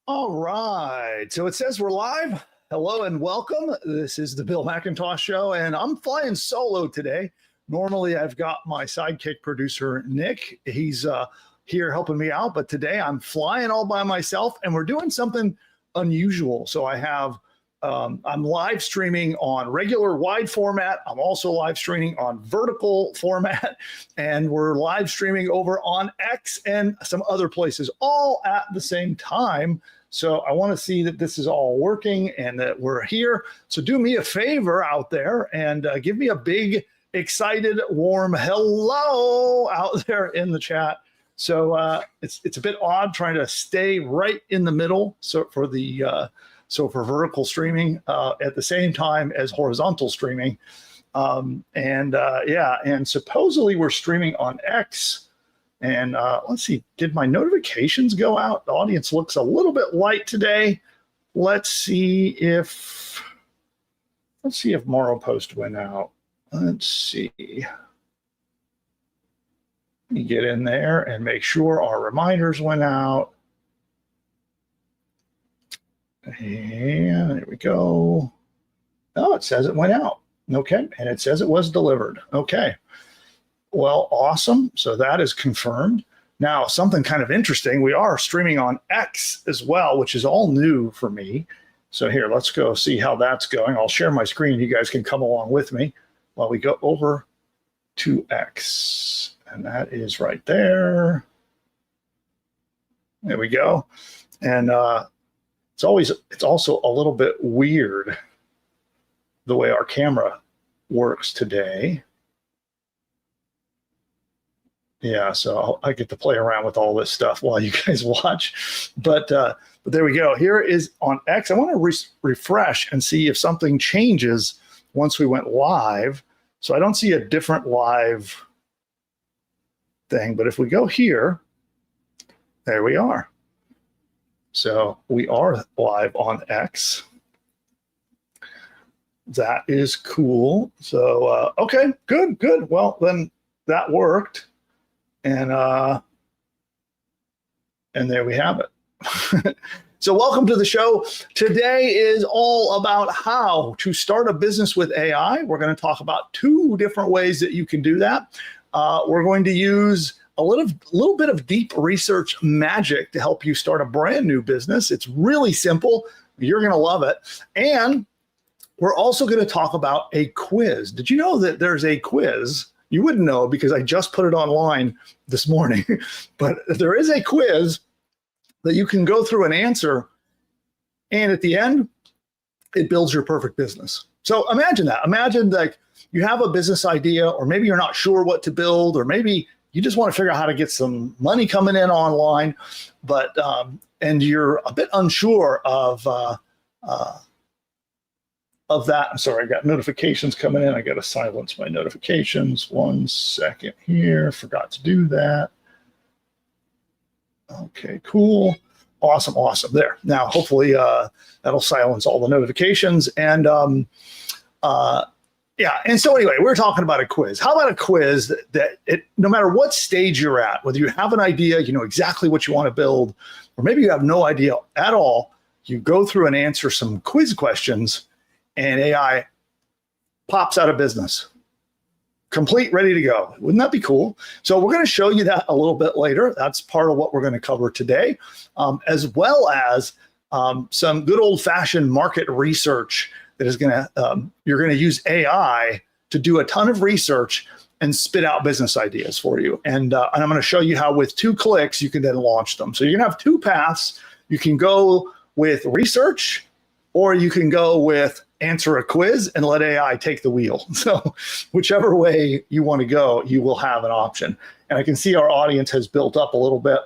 All right. So it says we're live. Hello and welcome. This is the Bill McIntosh Show, and I'm flying solo today. Normally, I've got my sidekick producer, Nick. He's here helping me out, but today I'm flying all by myself, and we're doing something unusual. So I'm live streaming on regular wide format. I'm also live streaming on vertical format, and we're live streaming over on X and some other places all at the same time. So I want to see that this is all working and that we're here. So do me a favor out there and give me a big, excited, warm hello out there in the chat. So it's a bit odd trying to stay right in the middle. So for vertical streaming at the same time as horizontal streaming. And supposedly we're streaming on X. And let's see, did my notifications go out? The audience looks a little bit light today. Let's see if Morrow Post went out. Let's see. Let me get in there and make sure our reminders went out. And there we go. Oh, it says it went out. Okay. And it says it was delivered. Okay. Well, awesome. So that is confirmed. Now, something kind of interesting. We are streaming on X as well, which is all new for me. So here, let's go see how that's going. I'll share my screen. You guys can come along with me while we go over to X. And that is right there. There we go. And it's also a little bit weird the way our camera works today. Yeah, so I get to play around with all this stuff while you guys watch. But there we go. Here is on X. I want to refresh and see if something changes once we went live. So I don't see a different live thing. But if we go here, there we are. So we are live on X. That is cool. So, okay, good. Well, then that worked. And there we have it. So welcome to the show. Today is all about how to start a business with AI. We're going to talk about two different ways that you can do that. We're going to use a little bit of deep research magic to help you start a brand new business. It's really simple. You're going to love it. And we're also going to talk about a quiz. Did you know that there's a quiz? You wouldn't know because I just put it online this morning, but there is a quiz that you can go through and answer. And at the end, it builds your perfect business. So imagine that. Imagine like you have a business idea, or maybe you're not sure what to build, or maybe you just want to figure out how to get some money coming in online, but and you're a bit unsure of that. I'm sorry, I got notifications coming in. I got to silence my notifications. 1 second here. Forgot to do that. Okay, cool. Awesome. There. Now, hopefully that'll silence all the notifications. And and so anyway, we're talking about a quiz. How about a quiz that no matter what stage you're at, whether you have an idea, you know exactly what you want to build, or maybe you have no idea at all, you go through and answer some quiz questions, and AI pops out of business. Complete, ready to go. Wouldn't that be cool? So we're going to show you that a little bit later. That's part of what we're going to cover today, as well as some good old-fashioned market research that is going to, you're going to use AI to do a ton of research and spit out business ideas for you. And I'm going to show you how with 2 clicks, you can then launch them. So you're going to have 2 paths. You can go with research, or you can go with answer a quiz and let AI take the wheel. So whichever way you want to go, you will have an option. And I can see our audience has built up a little bit.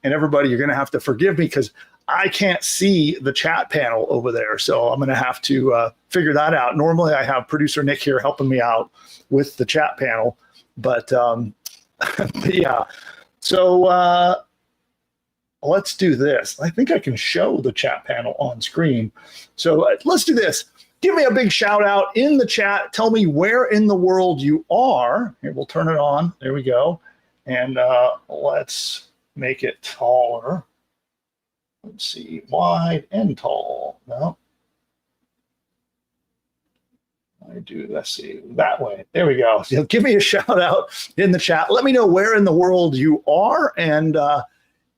And everybody, you're going to have to forgive me because I can't see the chat panel over there. So I'm going to have to figure that out. Normally, I have producer Nick here helping me out with the chat panel. But yeah, so let's do this. I think I can show the chat panel on screen. So let's do this. Give me a big shout out in the chat. Tell me where in the world you are. Here, we'll turn it on. There we go. And let's make it taller. Let's see, wide and tall. No. Let's see, that way. There we go. So give me a shout out in the chat. Let me know where in the world you are. And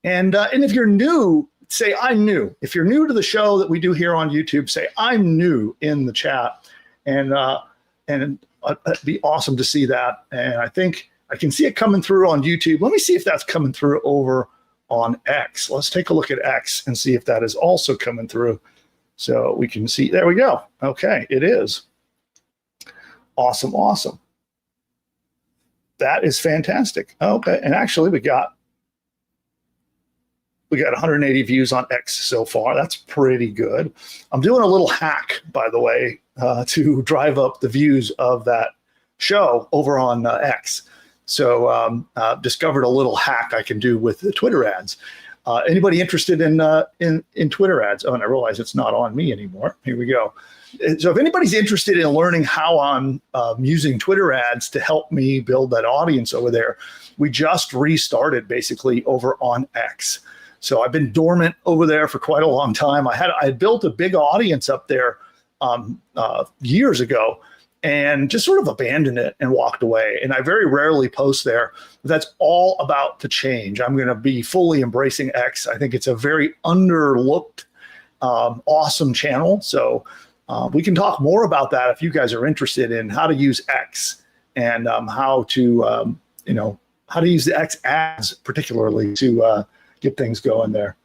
if you're new, say I'm new. If you're new to the show that we do here on YouTube, say I'm new in the chat. And it'd be awesome to see that. And I think I can see it coming through on YouTube. Let me see if that's coming through over on X. Let's take a look at X and see if that is also coming through. So we can see, there we go. Okay, it is. Awesome, awesome. That is fantastic. Okay, and actually we got 180 views on X so far. That's pretty good. I'm doing a little hack, by the way, to drive up the views of that show over on X. So discovered a little hack I can do with the Twitter ads. Anybody interested in Twitter ads? Oh, and I realize it's not on me anymore. Here we go. So if anybody's interested in learning how I'm using Twitter ads to help me build that audience over there, we just restarted basically over on X. So I've been dormant over there for quite a long time. I had built a big audience up there years ago and just sort of abandoned it and walked away. And I very rarely post there. That's all about to change. I'm going to be fully embracing X. I think it's a very underlooked, awesome channel. So we can talk more about that if you guys are interested in how to use X and how to use the X ads particularly to get things going there.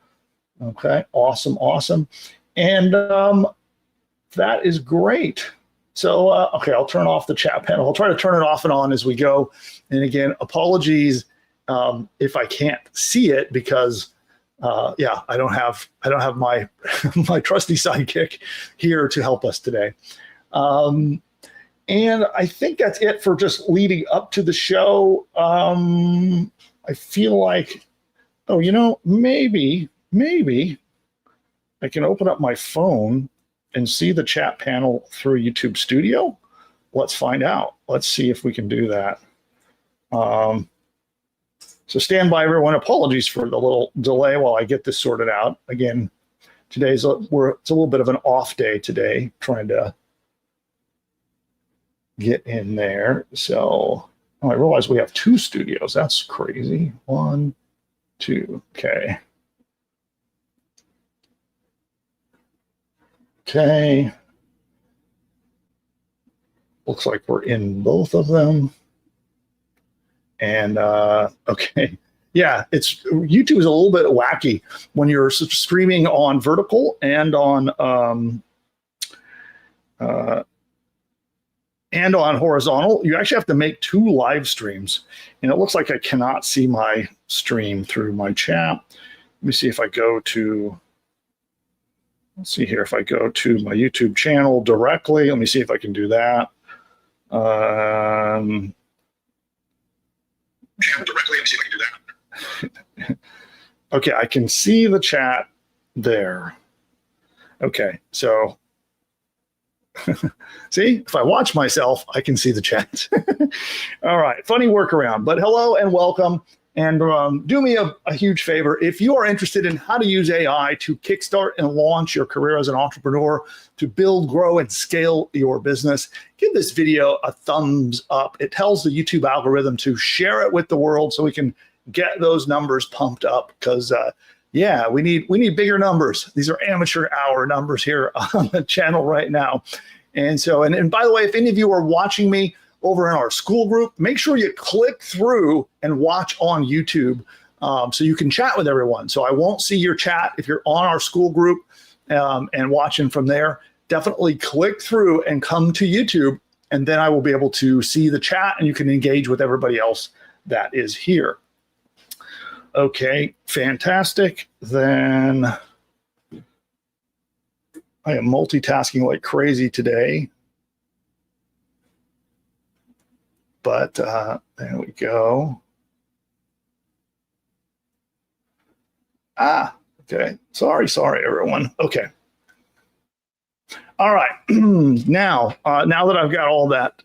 Okay, awesome, awesome. And that is great. So, okay, I'll turn off the chat panel. I'll try to turn it off and on as we go. And again, apologies if I can't see it because I don't have my my trusty sidekick here to help us today. And I think that's it for just leading up to the show. I feel like, maybe I can open up my phone and see the chat panel through YouTube Studio. Let's find out. Let's see if we can do that. So stand by, everyone. Apologies for the little delay while I get this sorted out. Again, it's a little bit of an off day today, trying to get in there. So I realize we have 2 studios. That's crazy. 1, 2. Okay. Okay. Looks like we're in both of them. And okay, yeah, YouTube is a little bit wacky when you're streaming on vertical and on horizontal. You actually have to make 2 live streams, and it looks like I cannot see my stream through my chat. Let me see if I go to. Let's see here if I go to my YouTube channel directly. Let me see if I can do that. Directly and see if I can do that. Okay, I can see the chat there. Okay, so see, if I watch myself, I can see the chat. All right, funny workaround, but hello and welcome. And do me a huge favor. If you are interested in how to use AI to kickstart and launch your career as an entrepreneur, to build, grow, and scale your business, give this video a thumbs up. It tells the YouTube algorithm to share it with the world so we can get those numbers pumped up because, we need bigger numbers. These are amateur hour numbers here on the channel right now. And so, and by the way, if any of you are watching me over in our school group, make sure you click through and watch on YouTube so you can chat with everyone. So I won't see your chat if you're on our school group and watching from there. Definitely click through and come to YouTube, and then I will be able to see the chat and you can engage with everybody else that is here. Okay, fantastic. Then I am multitasking like crazy today. But there we go. Okay. Sorry, everyone. Okay. All right. now that I've got all that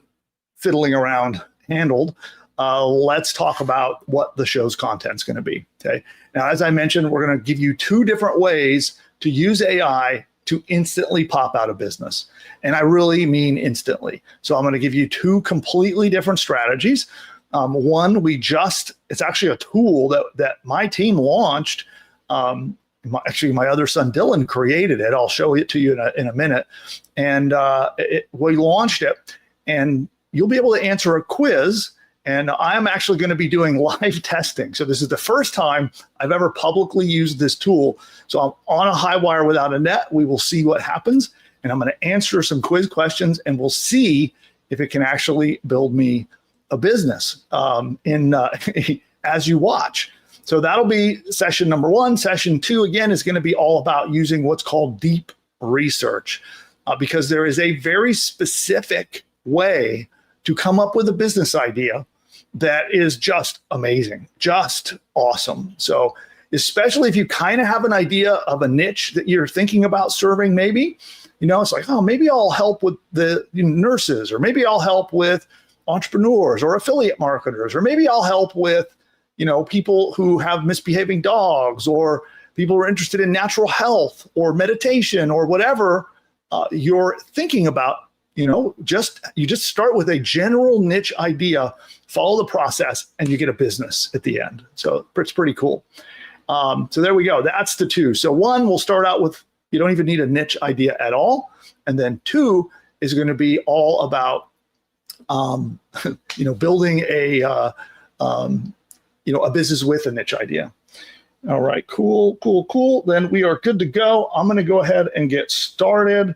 fiddling around handled, let's talk about what the show's content's going to be. Okay. Now, as I mentioned, we're going to give you 2 different ways to use AI to instantly pop out of business. And I really mean instantly. So I'm going to give you 2 completely different strategies. One, it's actually a tool that my team launched. Actually, my other son, Dylan, created it. I'll show it to you in a minute. And we launched it, and you'll be able to answer a quiz. And I'm actually going to be doing live testing. So this is the first time I've ever publicly used this tool. So I'm on a high wire without a net. We will see what happens. And I'm going to answer some quiz questions, and we'll see if it can actually build me a business as you watch. So that'll be session number 1. Session 2, again, is going to be all about using what's called deep research, because there is a very specific way to come up with a business idea that is just amazing, just awesome. So especially if you kind of have an idea of a niche that you're thinking about serving, maybe, it's like, oh, maybe I'll help with the nurses, or maybe I'll help with entrepreneurs or affiliate marketers, or maybe I'll help with, people who have misbehaving dogs, or people who are interested in natural health or meditation or whatever you're thinking about. You just start with a general niche idea, follow the process, and you get a business at the end. So it's pretty cool. So there we go. That's the 2. So 1, we'll start out with, you don't even need a niche idea at all. And then 2 is going to be all about, building a business with a niche idea. All right, cool. Then we are good to go. I'm going to go ahead and get started.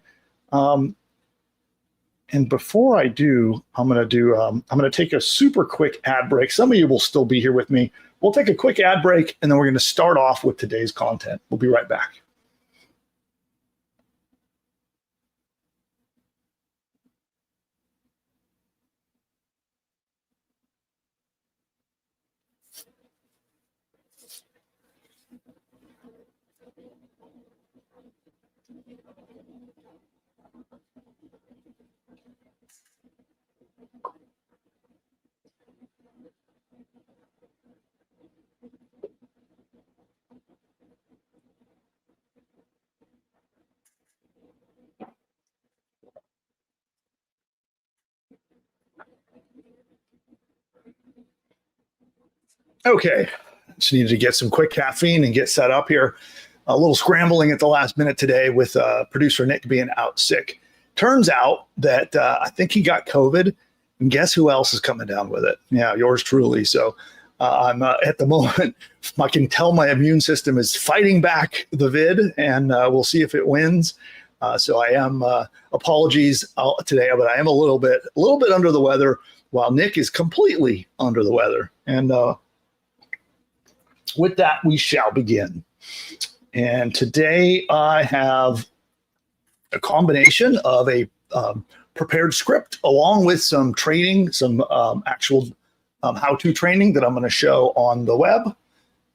And before I do, I'm going to take a super quick ad break. Some of you will still be here with me. We'll take a quick ad break, and then we're going to start off with today's content. We'll be right back. Okay, just needed to get some quick caffeine and get set up here. A little scrambling at the last minute today with producer Nick being out sick. Turns out that I think he got COVID, and guess who else is coming down with it? Yeah, yours truly. So I'm at the moment, I can tell my immune system is fighting back the vid, and we'll see if it wins. So I am apologies today, but I am a little bit under the weather, while Nick is completely under the weather. And with that, we shall begin. And today I have a combination of a prepared script along with some training, some actual how-to training that I'm going to show on the web.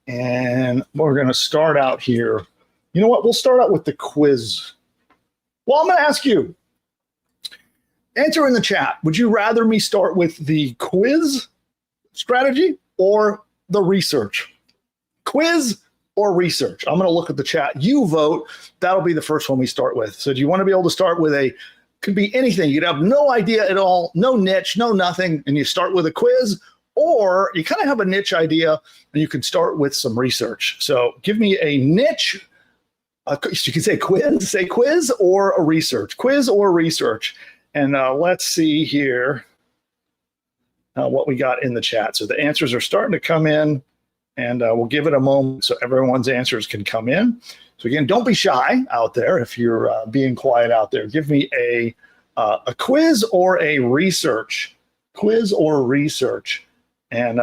And we're going to start out here. You know what? We'll start out with the quiz. Well, I'm going to ask you, answer in the chat. Would you rather me start with the quiz strategy or the research? Quiz or research? I'm going to look at the chat. You vote. That'll be the first one we start with. So do you want to be able to start with could be anything. You'd have no idea at all, no niche, no nothing, and you start with a quiz, or you kind of have a niche idea and you can start with some research. So give me a niche. You can say quiz or a research. Quiz or research. And let's see here what we got in the chat. So the answers are starting to come in. And we'll give it a moment so everyone's answers can come in. So again, don't be shy out there if you're being quiet out there. Give me a quiz or a research. Quiz or research. And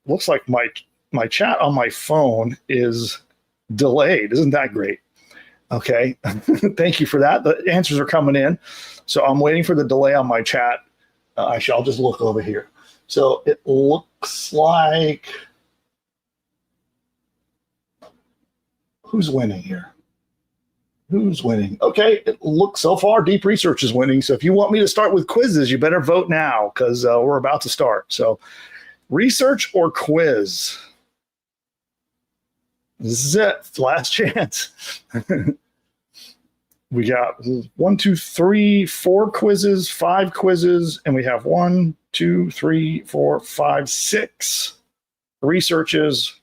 looks like my chat on my phone is delayed. Isn't that great? Okay. Thank you for that. The answers are coming in. So I'm waiting for the delay on my chat. I'll just look over here. So it looks like... Who's winning here? Who's winning? Okay, it looks so far deep research is winning. So if you want me to start with quizzes, you better vote now because we're about to start. So research or quiz? This is it. Last chance. We got 1, 2, 3, 4 quizzes, 5 quizzes, and we have 1, 2, 3, 4, 5, 6 researches.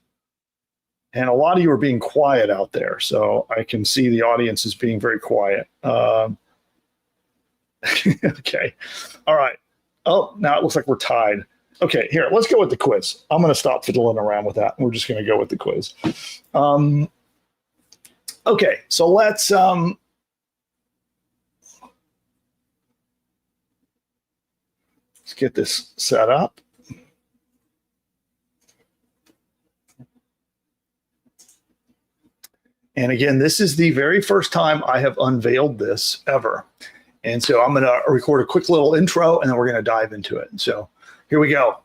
And a lot of you are being quiet out there, so I can see the audience is being very quiet. Okay, all right. Oh, now it looks like we're tied. Okay, here, let's go with the quiz. I'm going to stop fiddling around with that. We're just going to go with the quiz. Okay, so let's get this set up. And again, this is the very first time I have unveiled this ever. And so I'm going to record a quick little intro, and then we're going to dive into it. So here we go.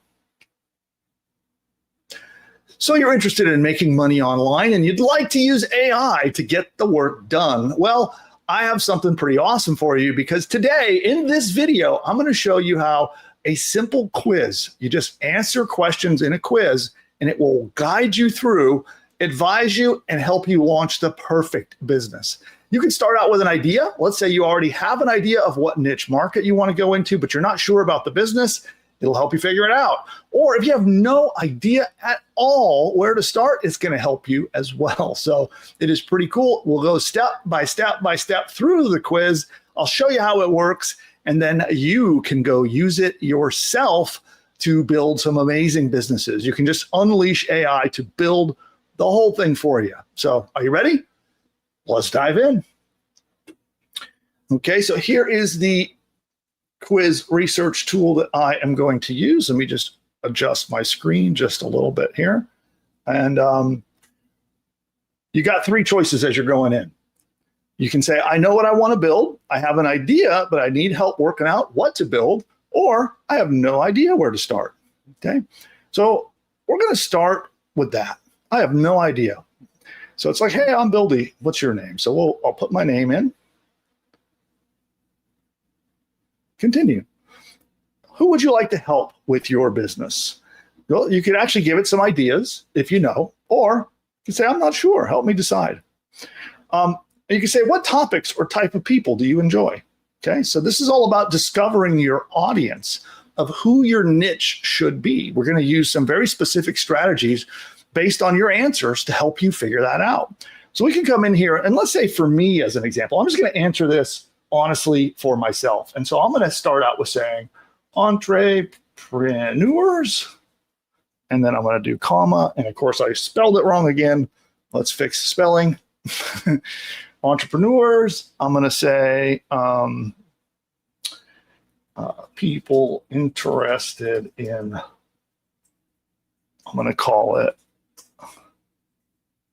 So you're interested in making money online, and you'd like to use AI to get the work done. Well, I have something pretty awesome for you, because today in this video, I'm going to show you how a simple quiz, you just answer questions in a quiz, and it will guide you through, advise you, and help you launch the perfect business. You can start out with an idea. Let's say you already have an idea of what niche market you want to go into, but you're not sure about the business. It'll help you figure it out. Or if you have no idea at all where to start, it's going to help you as well. So it is pretty cool. We'll go step by step by step through the quiz. I'll show you how it works, and then you can go use it yourself to build some amazing businesses. You can just unleash AI to build the whole thing for you. So are you ready? Let's dive in. Okay, so here is the quiz research tool that I am going to use. Let me just adjust my screen just a little bit here. And you got 3 choices as you're going in. You can say, I know what I want to build. I have an idea, but I need help working out what to build, or I have no idea where to start. Okay, so we're going to start with that. I have no idea. So it's like, hey, I'm Bildy. What's your name? So I'll put my name in. Continue. Who would you like to help with your business? Well, you could actually give it some ideas if you know, or you can say, I'm not sure. Help me decide. And you can say, what topics or type of people do you enjoy? Okay, so this is all about discovering your audience of who your niche should be. We're going to use some very specific strategies based on your answers to help you figure that out. So we can come in here, and let's say for me as an example, I'm just going to answer this honestly for myself. And so I'm going to start out with saying entrepreneurs, and then I'm going to do comma. And of course I spelled it wrong again. Let's fix the spelling. Entrepreneurs, I'm going to say people interested in, I'm going to call it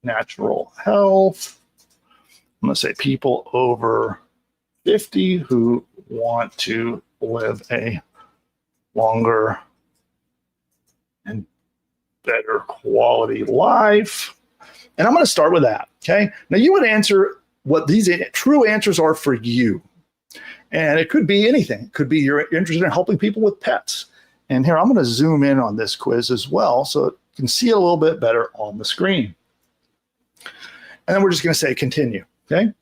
natural health. I'm going to say people over 50 who want to live a longer and better quality life. And I'm going to start with that. Okay. Now you would answer what these true answers are for you. And it could be anything. It could be you're interested in helping people with pets. And here, I'm going to zoom in on this quiz as well so you can see it a little bit better on the screen. And then we're just going to say continue. Okay.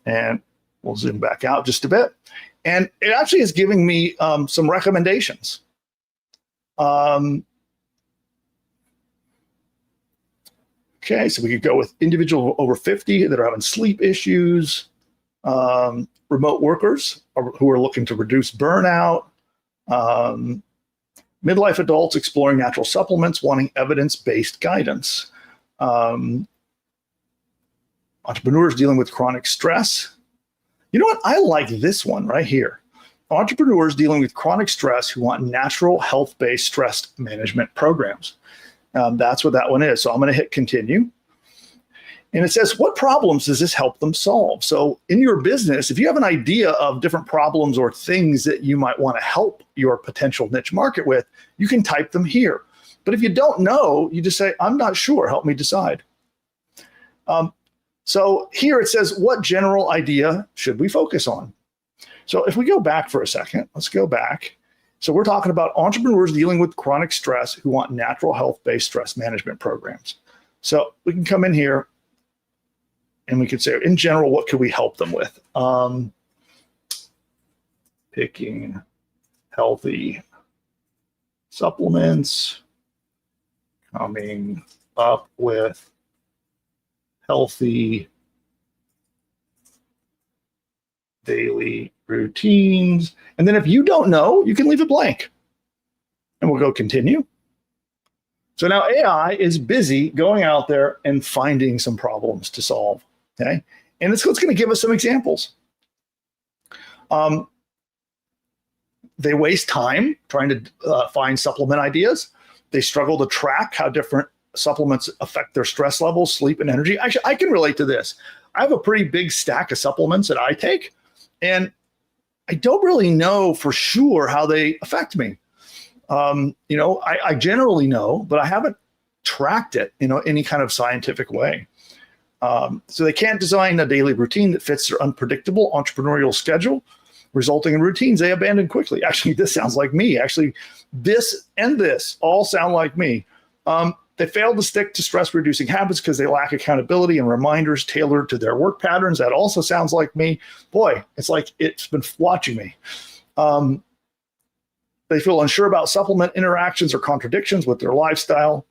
And we'll zoom back out just a bit. And it actually is giving me some recommendations. Okay, so we could go with individuals over 50 that are having sleep issues, remote workers who are looking to reduce burnout, midlife adults exploring natural supplements, wanting evidence-based guidance, entrepreneurs dealing with chronic stress. You know what? I like this one right here. Entrepreneurs dealing with chronic stress who want natural health-based stress management programs. That's what that one is. So I'm going to hit continue. And it says, what problems does this help them solve? So in your business, if you have an idea of different problems or things that you might want to help your potential niche market with, you can type them here. But if you don't know, you just say, I'm not sure, help me decide. So here it says, what general idea should we focus on? So if we go back for a second, let's go back. So we're talking about entrepreneurs dealing with chronic stress who want natural health-based stress management programs. So we can come in here and we could say, in general, what could we help them with? Picking healthy supplements, coming up with healthy daily routines. And then if you don't know, you can leave it blank. And we'll go continue. So now AI is busy going out there and finding some problems to solve. Okay. And it's going to give us some examples. They waste time trying to find supplement ideas. They struggle to track how different supplements affect their stress levels, sleep, and energy. Actually, I can relate to this. I have a pretty big stack of supplements that I take, and I don't really know for sure how they affect me. I generally know, but I haven't tracked it, any kind of scientific way. So they can't design a daily routine that fits their unpredictable entrepreneurial schedule, resulting in routines they abandon quickly. Actually, this sounds like me. Actually, this and this all sound like me. They fail to stick to stress-reducing habits because they lack accountability and reminders tailored to their work patterns. That also sounds like me. Boy, it's like it's been watching me. They feel unsure about supplement interactions or contradictions with their lifestyle.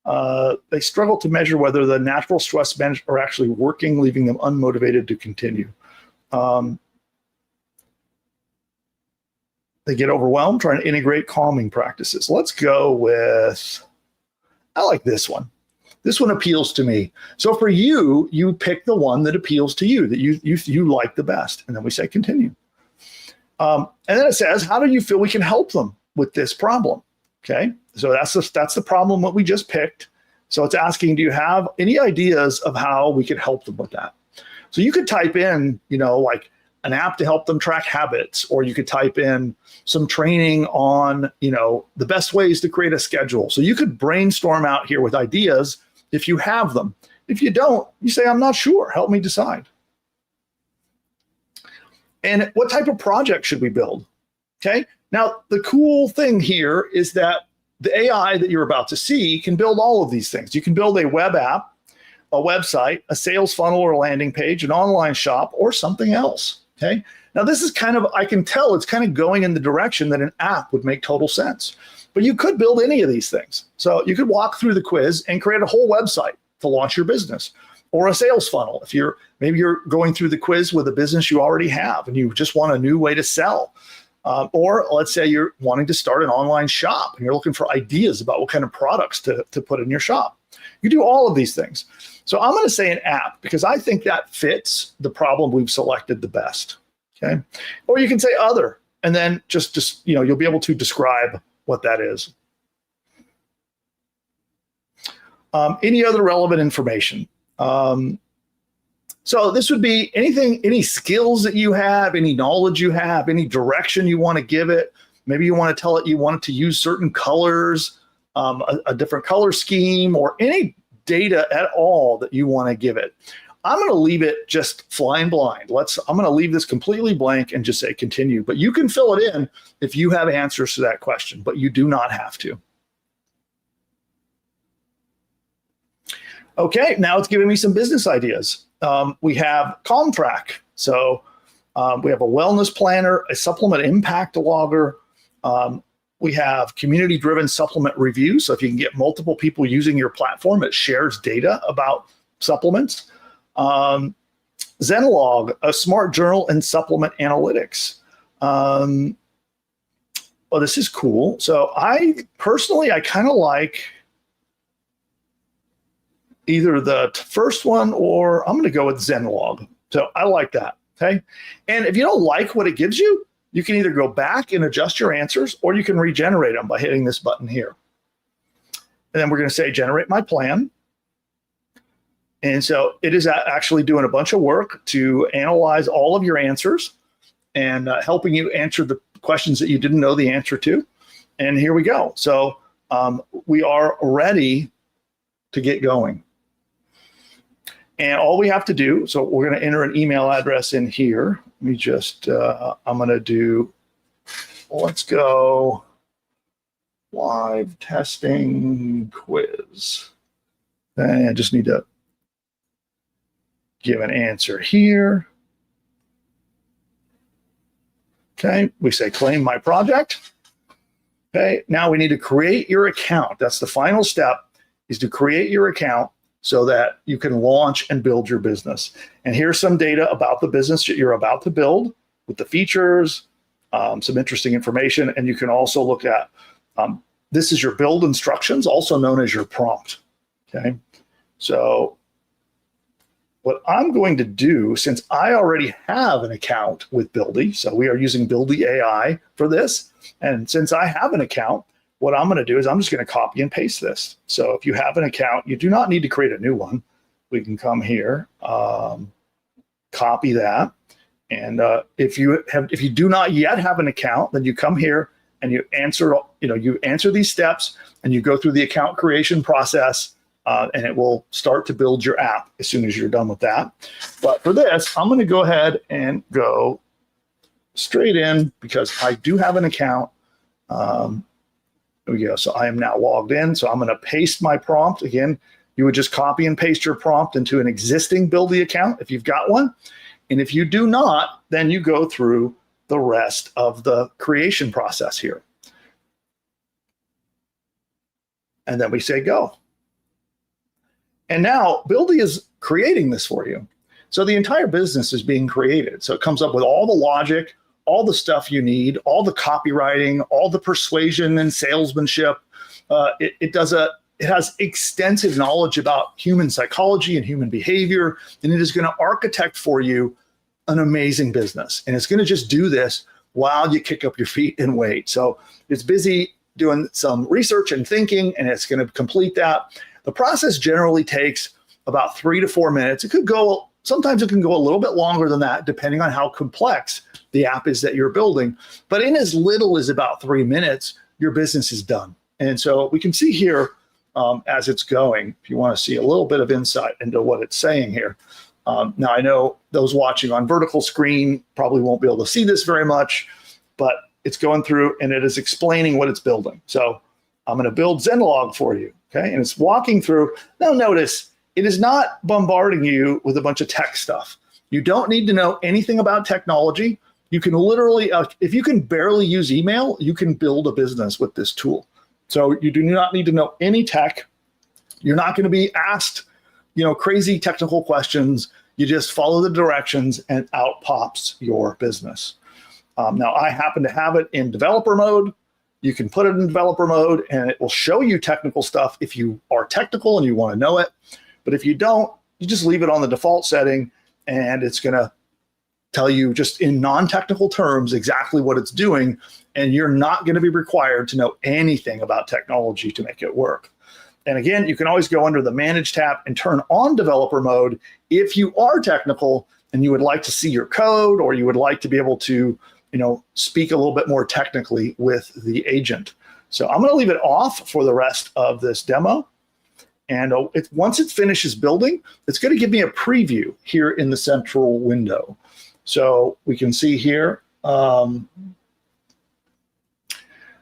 They struggle to measure whether the natural stress management are actually working, leaving them unmotivated to continue. They get overwhelmed trying to integrate calming practices. Let's go with, I like this one. This one appeals to me. So for you, you pick the one that appeals to you, that you like the best. And then we say continue. And then it says, how do you feel we can help them with this problem? Okay, so that's the problem that we just picked. So it's asking, do you have any ideas of how we could help them with that? So you could type in, like an app to help them track habits, or you could type in some training on, the best ways to create a schedule. So you could brainstorm out here with ideas if you have them. If you don't, you say, I'm not sure, help me decide. And what type of project should we build? Okay. Now, the cool thing here is that the AI that you're about to see can build all of these things. You can build a web app, a website, a sales funnel or landing page, an online shop, or something else. Okay. Now, this is I can tell it's kind of going in the direction that an app would make total sense. But you could build any of these things. So you could walk through the quiz and create a whole website to launch your business, or a sales funnel. If maybe you're going through the quiz with a business you already have and you just want a new way to sell. Or let's say you're wanting to start an online shop and you're looking for ideas about what kind of products to put in your shop. You do all of these things. So I'm going to say an app because I think that fits the problem we've selected the best. Okay. Or you can say other, and then just you'll be able to describe what that is. Any other relevant information. So this would be anything, any skills that you have, any knowledge you have, any direction you want to give it. Maybe you want to tell it you want it to use certain colors, a different color scheme, or any data at all that you want to give it. I'm going to leave it just flying blind. I'm going to leave this completely blank and just say continue. But you can fill it in if you have answers to that question, but you do not have to. Okay, now it's giving me some business ideas. We have Calm Track. So we have a wellness planner, a supplement impact logger. We have community-driven supplement review. So if you can get multiple people using your platform, it shares data about supplements. Zenlog, a smart journal and supplement analytics. Well, this is cool. So I kind of like either the first one, or I'm going to go with Zenlog. So I like that. Okay. And if you don't like what it gives you, you can either go back and adjust your answers, or you can regenerate them by hitting this button here. And then we're going to say, generate my plan. And so it is actually doing a bunch of work to analyze all of your answers and helping you answer the questions that you didn't know the answer to. And here we go. So we are ready to get going. And all we have to do, so we're going to enter an email address in here. Let me just, I'm going to do, let's go live testing quiz. And I just need to give an answer here. Okay, we say claim my project. Okay, now we need to create your account. That's the final step, is to create your account so that you can launch and build your business. And here's some data about the business that you're about to build with the features, some interesting information. And you can also look at, this is your build instructions, also known as your prompt. Okay, so what I'm going to do, since I already have an account with Buildy, so we are using Buildy AI for this, and since I have an account, what I'm going to do is I'm just going to copy and paste this. So if you have an account, you do not need to create a new one. We can come here, copy that, and if you do not yet have an account, then you come here and you answer these steps, and you go through the account creation process. And it will start to build your app as soon as you're done with that. But for this, I'm going to go ahead and go straight in because I do have an account. There we go. So I am now logged in. So I'm going to paste my prompt. Again, you would just copy and paste your prompt into an existing Buildy account if you've got one. And if you do not, then you go through the rest of the creation process here. And then we say go. And now Buildy is creating this for you. So the entire business is being created. So it comes up with all the logic, all the stuff you need, all the copywriting, all the persuasion and salesmanship. It has extensive knowledge about human psychology and human behavior, and it is going to architect for you an amazing business. And it's going to just do this while you kick up your feet and wait. So it's busy doing some research and thinking, and it's going to complete that. The process generally takes about 3 to 4 minutes. Sometimes it can go a little bit longer than that, depending on how complex the app is that you're building. But in as little as about 3 minutes, your business is done. And so we can see here as it's going, if you want to see a little bit of insight into what it's saying here. Now, I know those watching on vertical screen probably won't be able to see this very much, but it's going through and it is explaining what it's building. So I'm going to build Zenlog for you. Okay, and it's walking through. Now notice, it is not bombarding you with a bunch of tech stuff. You don't need to know anything about technology. You can literally, if you can barely use email, you can build a business with this tool. So you do not need to know any tech. You're not going to be asked, crazy technical questions. You just follow the directions and out pops your business. Now I happen to have it in developer mode. You can put it in developer mode and it will show you technical stuff if you are technical and you want to know it. But if you don't, you just leave it on the default setting and it's going to tell you just in non-technical terms exactly what it's doing. And you're not going to be required to know anything about technology to make it work. And again, you can always go under the Manage tab and turn on developer mode if you are technical and you would like to see your code or you would like to be able to speak a little bit more technically with the agent. So I'm going to leave it off for the rest of this demo. And once it finishes building, it's going to give me a preview here in the central window. So we can see here,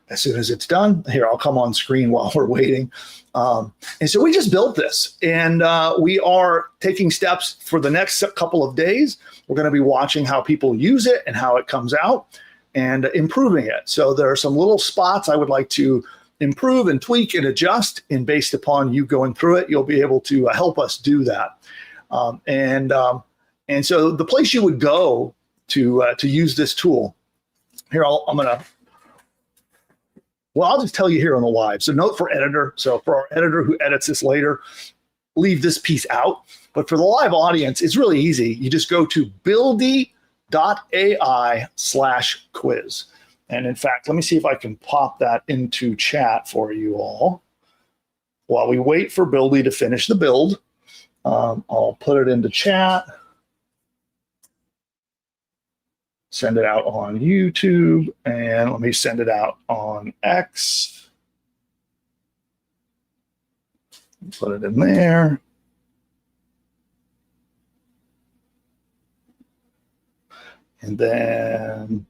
as soon as it's done, here, I'll come on screen while we're waiting. And so we just built this and we are taking steps for the next couple of days. We're going to be watching how people use it and how it comes out and improving it. So there are some little spots I would like to improve and tweak and adjust, and based upon you going through it, you'll be able to help us do that. And so the place you would go to use this tool, here, I'll just tell you here on the live. So note for editor. So for our editor who edits this later, leave this piece out. But for the live audience, it's really easy. You just go to buildy.ai/quiz. And in fact, let me see if I can pop that into chat for you all. While we wait for Buildy to finish the build, I'll put it into chat. Send it out on YouTube, and let me send it out on X. Put it in there. And then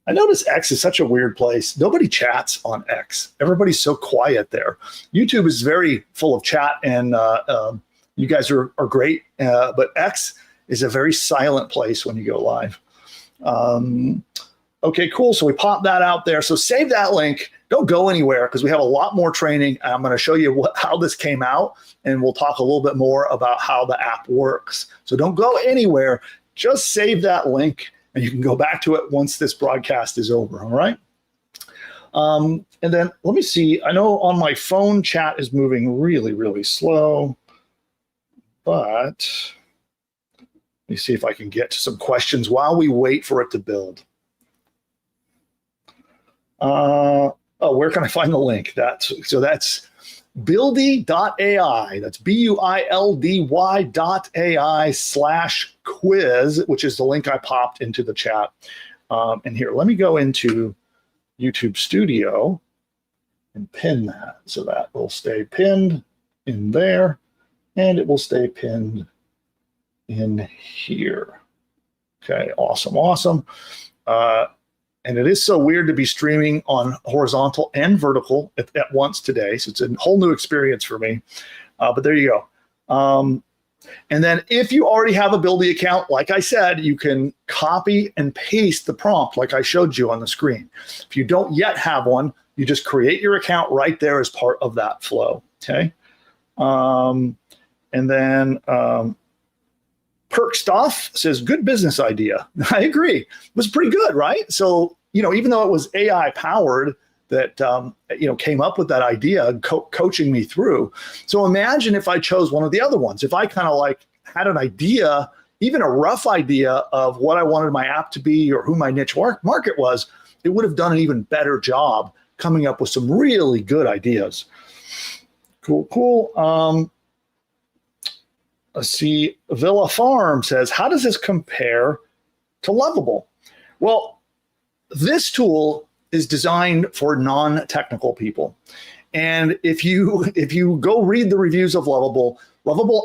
I notice X is such a weird place. Nobody chats on X. Everybody's so quiet there. YouTube is very full of chat, and you guys are great. But X is a very silent place when you go live. Okay, cool. So we pop that out there. So save that link. Don't go anywhere because we have a lot more training. I'm going to show you how this came out, and we'll talk a little bit more about how the app works. So don't go anywhere. Just save that link, and you can go back to it once this broadcast is over. All right. And then let me see. I know on my phone chat is moving really, really slow, but let me see if I can get to some questions while we wait for it to build. Where can I find the link? That's buildy.ai. That's buildy.ai/quiz, which is the link I popped into the chat. And here, let me go into YouTube Studio and pin that. So that will stay pinned in there, and it will stay pinned in here. Okay, awesome, awesome. And it is so weird to be streaming on horizontal and vertical at once today. So it's a whole new experience for me. But there you go. And then if you already have a Buildy account, like I said, you can copy and paste the prompt like I showed you on the screen. If you don't yet have one, you just create your account right there as part of that flow. Okay. And then Perk Stuff says, good business idea. I agree. It was pretty good, right? So, even though it was AI powered that, came up with that idea, coaching me through. So imagine if I chose one of the other ones. If I kind of had an idea, even a rough idea of what I wanted my app to be or who my niche market was, it would have done an even better job coming up with some really good ideas. Cool, cool. Let's see. Villa Farm says, how does this compare to Lovable? Well, this tool is designed for non-technical people. And if you go read the reviews of Lovable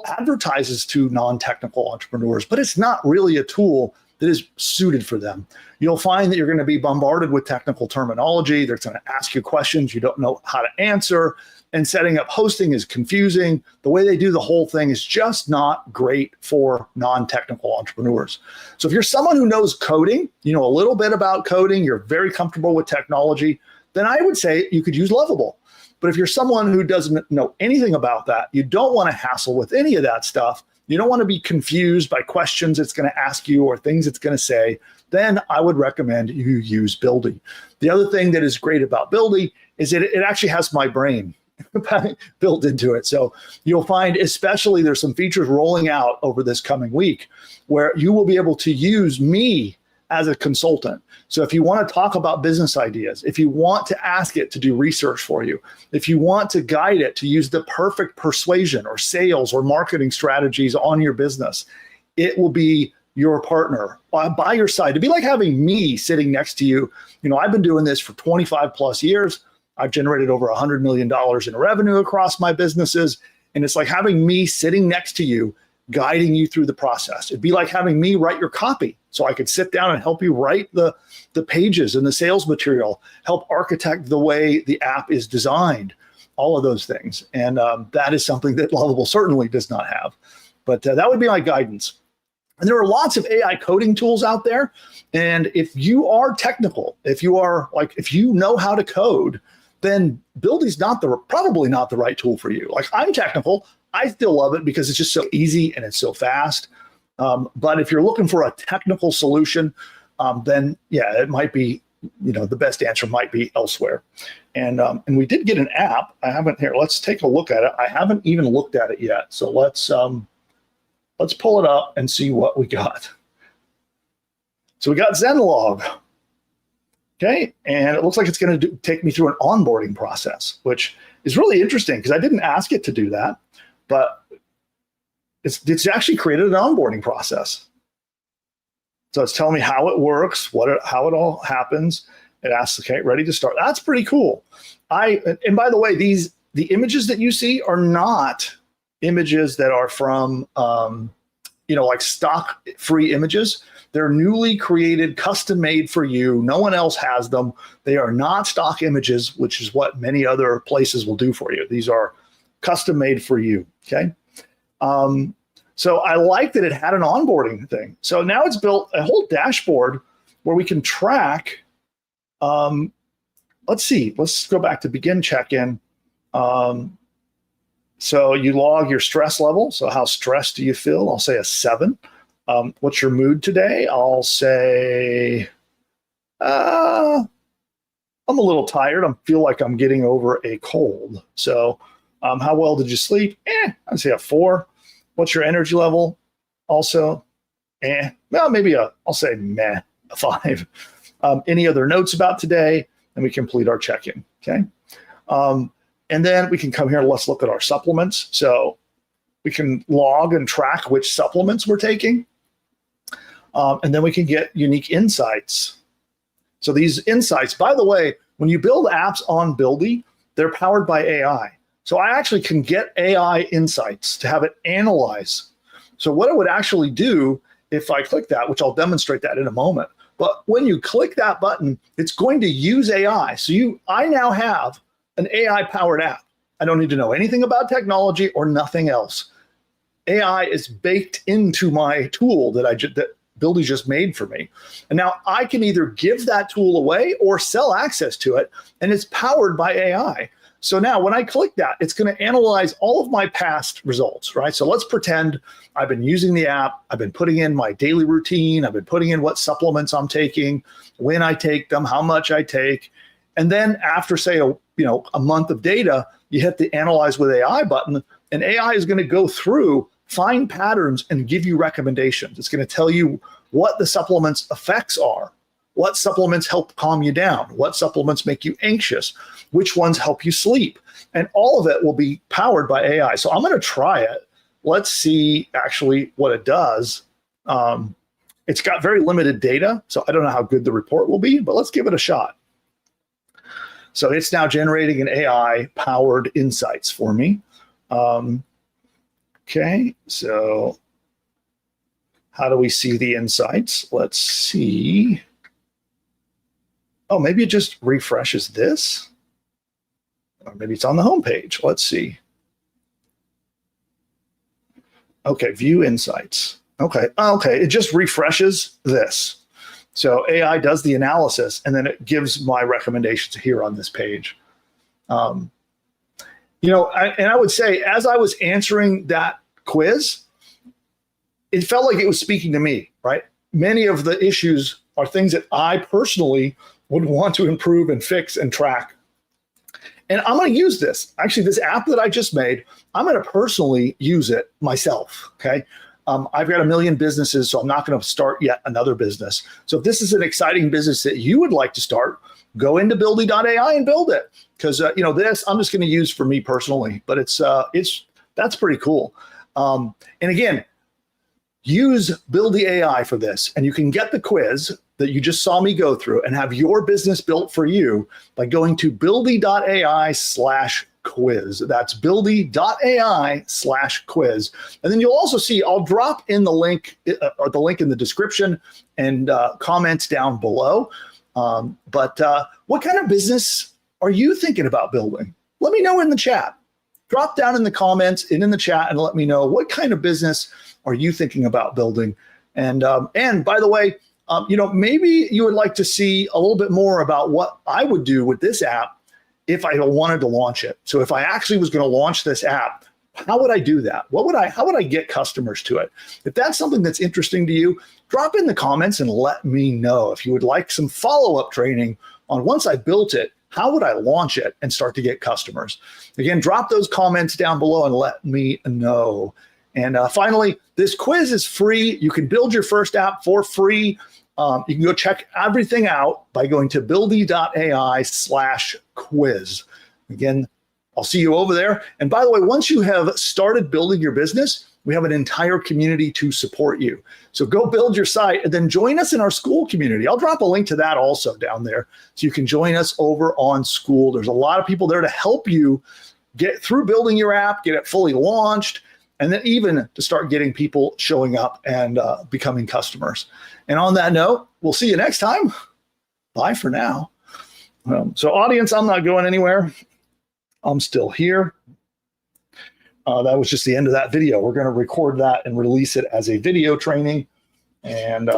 advertises to non-technical entrepreneurs, but it's not really a tool that is suited for them. You'll find that you're going to be bombarded with technical terminology. They're going to ask you questions you don't know how to answer. And setting up hosting is confusing. The way they do the whole thing is just not great for non-technical entrepreneurs. So if you're someone who knows coding, a little bit about coding, you're very comfortable with technology, then I would say you could use Lovable. But if you're someone who doesn't know anything about that, you don't want to hassle with any of that stuff, you don't want to be confused by questions it's going to ask you or things it's going to say, then I would recommend you use Buildy. The other thing that is great about Buildy is that it actually has my brain built into it. So you'll find, especially there's some features rolling out over this coming week where you will be able to use me as a consultant. So if you want to talk about business ideas, if you want to ask it to do research for you, if you want to guide it to use the perfect persuasion or sales or marketing strategies on your business, it will be your partner by your side. To be like having me sitting next to you. I've been doing this for 25 plus years. I've generated over $100 million in revenue across my businesses. And it's like having me sitting next to you, guiding you through the process. It'd be like having me write your copy. So I could sit down and help you write the pages and the sales material, help architect the way the app is designed, all of those things. And that is something that Lovable certainly does not have. But that would be my guidance. And there are lots of AI coding tools out there. And if you are technical, if you know how to code, then Buildy's probably not the right tool for you. Like, I'm technical. I still love it because it's just so easy and it's so fast. But if you're looking for a technical solution, then yeah, it might be, the best answer might be elsewhere. And we did get an app. Let's take a look at it. I haven't even looked at it yet. So let's pull it up and see what we got. So we got Zenlog. Okay, and it looks like it's going to take me through an onboarding process, which is really interesting because I didn't ask it to do that, but it's actually created an onboarding process. So it's telling me how it works, how it all happens. It asks, okay, ready to start. That's pretty cool. And by the way, the images that you see are not images that are from like stock free images. They're newly created, custom made for you. No one else has them. They are not stock images, which is what many other places will do for you. These are custom made for you. Okay. So I like that it had an onboarding thing. So now it's built a whole dashboard where we can track. Let's see. Let's go back to begin check-in. So you log your stress level. So how stressed do you feel? I'll say a 7. What's your mood today? I'll say I'm a little tired. I feel like I'm getting over a cold. So how well did you sleep? I'd say a 4. What's your energy level? Also, well, maybe I'll say meh, a 5. Any other notes about today? And we complete our check-in, okay? And then we can come here and let's look at our supplements. So we can log and track which supplements we're taking. And then we can get unique insights. So these insights, by the way, when you build apps on Buildy, they're powered by AI. So I actually can get AI insights to have it analyze. So what it would actually do if I click that, which I'll demonstrate that in a moment, but when you click that button, it's going to use AI. So I now have an AI-powered app. I don't need to know anything about technology or nothing else. AI is baked into my tool that Buildy just made for me. And now I can either give that tool away or sell access to it, and it's powered by AI. So now when I click that, it's going to analyze all of my past results, right? So let's pretend I've been using the app. I've been putting in my daily routine. I've been putting in what supplements I'm taking, when I take them, how much I take. And then after, say, a month of data, you hit the Analyze with AI button, and AI is going to go through, find patterns, and give you recommendations. It's going to tell you what the supplement's effects are, what supplements help calm you down, what supplements make you anxious, which ones help you sleep. And all of it will be powered by AI. So I'm going to try it. Let's see actually what it does. It's got very limited data, so I don't know how good the report will be, but let's give it a shot. So it's now generating an AI-powered insights for me. Okay, so how do we see the insights? Let's see. Oh, maybe it just refreshes this. Or maybe it's on the home page. Let's see. Okay, view insights. Okay, it just refreshes this. So AI does the analysis, and then it gives my recommendations here on this page. And I would say, as I was answering that quiz, it felt like it was speaking to me, right? Many of the issues are things that I personally would want to improve and fix and track. And I'm going to use this. Actually, this app that I just made, I'm going to personally use it myself, okay? I've got 1 million businesses, so I'm not going to start yet another business. So if this is an exciting business that you would like to start, go into buildy.ai and build it. Because this I'm just going to use for me personally, but that's pretty cool. And again, use Buildy AI for this, and you can get the quiz that you just saw me go through and have your business built for you by going to buildy.ai/quiz. That's buildy.ai/quiz. And then you'll also see, I'll drop in the link or the link in the description and comments down below. But what kind of business are you thinking about building? Let me know in the chat. Drop down in the comments and in the chat and let me know, what kind of business are you thinking about building? And by the way, maybe you would like to see a little bit more about what I would do with this app if I wanted to launch it. So if I actually was going to launch this app, how would I do that? How would I get customers to it? If that's something that's interesting to you, drop in the comments and let me know. If you would like some follow-up training on, once I built it, how would I launch it and start to get customers? Again, drop those comments down below and let me know. And finally, this quiz is free. You can build your first app for free. You can go check everything out by going to buildy.ai/quiz. Again, I'll see you over there. And by the way, once you have started building your business, we have an entire community to support you. So go build your site and then join us in our School community. I'll drop a link to that also down there, so you can join us over on School. There's a lot of people there to help you get through building your app, get it fully launched, and then even to start getting people showing up and becoming customers. And on that note, we'll see you next time. Bye for now. So audience, I'm not going anywhere. I'm still here. That was just the end of that video. We're going to record that and release it as a video training. And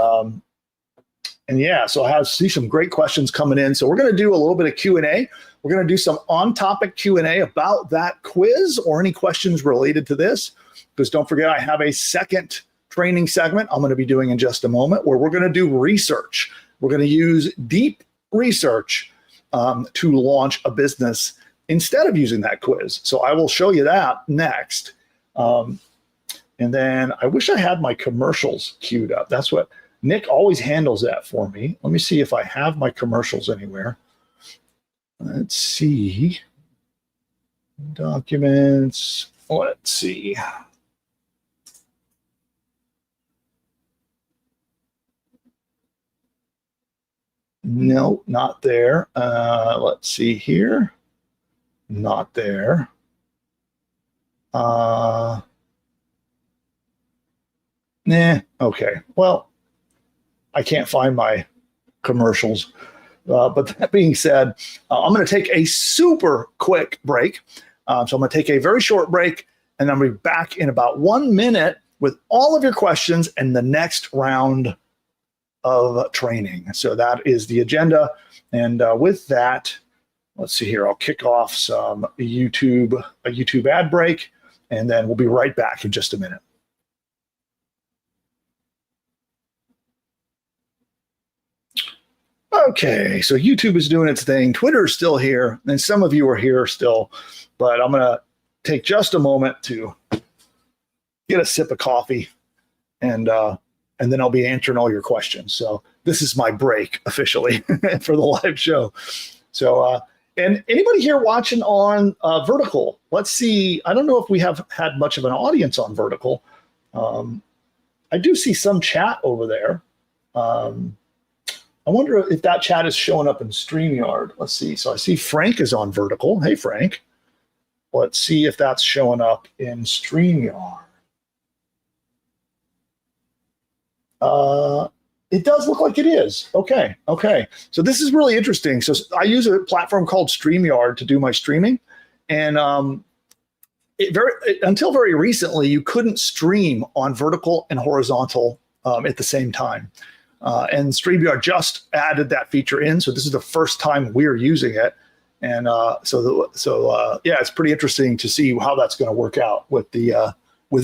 yeah, so I see some great questions coming in. So we're going to do a little bit of Q&A. We're going to do some on-topic Q&A about that quiz or any questions related to this. Because don't forget, I have a second training segment I'm going to be doing in just a moment where we're going to do research. We're going to use deep research to launch a business instead of using that quiz. So I will show you that next. And then I wish I had my commercials queued up. That's what Nick always handles that for me. Let me see if I have my commercials anywhere. Let's see. Documents. Let's see. No, not there. Let's see here. Not there. Nah, okay. Well, I can't find my commercials. But that being said, I'm going to take a super quick break. So I'm going to take a very short break, and I'll be back in about 1 minute with all of your questions and the next round of training. So that is the agenda. And with that, let's see here. I'll kick off a YouTube ad break, and then we'll be right back in just a minute. Okay, so YouTube is doing its thing. Twitter is still here, and some of you are here still, but I'm going to take just a moment to get a sip of coffee, and then I'll be answering all your questions. So this is my break officially for the live show. So, and anybody here watching on Vertical? Let's see. I don't know if we have had much of an audience on Vertical. I do see some chat over there. I wonder if that chat is showing up in StreamYard. Let's see. So I see Frank is on Vertical. Hey, Frank. Let's see if that's showing up in StreamYard. It does look like it is. Okay. So this is really interesting. So I use a platform called StreamYard to do my streaming. And until very recently, you couldn't stream on vertical and horizontal at the same time. And StreamYard just added that feature in. So this is the first time we're using it. And yeah, it's pretty interesting to see how that's going to work out with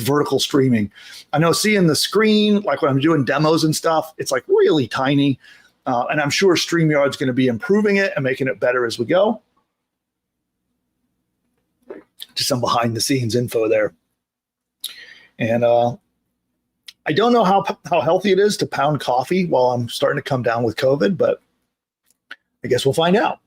vertical streaming. I know seeing the screen, like when I'm doing demos and stuff, it's like really tiny. And I'm sure StreamYard's going to be improving it and making it better as we go. Just some behind the scenes info there. And I don't know how healthy it is to pound coffee while I'm starting to come down with COVID, but I guess we'll find out.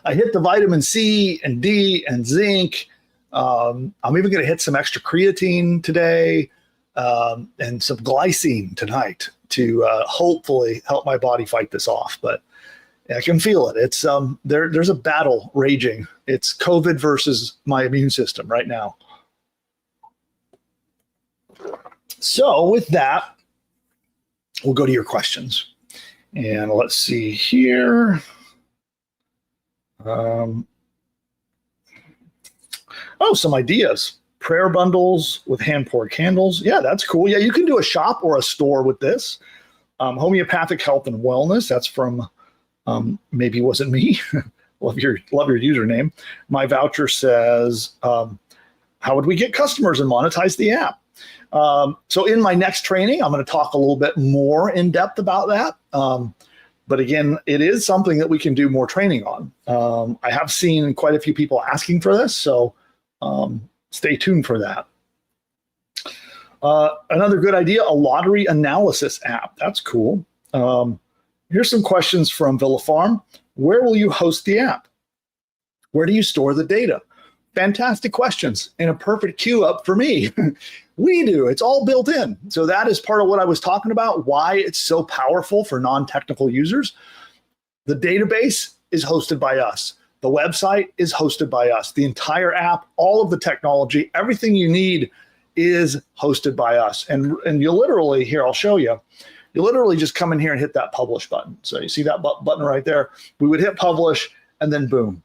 I hit the vitamin C and D and zinc. I'm even going to hit some extra creatine today and some glycine tonight to hopefully help my body fight this off. But I can feel it. It's there's a battle raging. It's COVID versus my immune system right now. So with that, we'll go to your questions. And let's see here. Some ideas. Prayer bundles with hand-poured candles. Yeah, that's cool. Yeah, you can do a shop or a store with this. Homeopathic health and wellness. That's from maybe it wasn't me. love your username. My voucher says, how would we get customers and monetize the app? So in my next training, I'm going to talk a little bit more in depth about that. But again, it is something that we can do more training on. I have seen quite a few people asking for this, so stay tuned for that. Another good idea, a lottery analysis app. That's cool. Here's some questions from Villa Farm. Where will you host the app? Where do you store the data? Fantastic questions and a perfect queue up for me. We do. It's all built in. So that is part of what I was talking about, why it's so powerful for non-technical users. The database is hosted by us. The website is hosted by us. The entire app, all of the technology, everything you need is hosted by us. And you literally, here, I'll show you. You literally just come in here and hit that publish button. So you see that button right there? We would hit publish and then boom.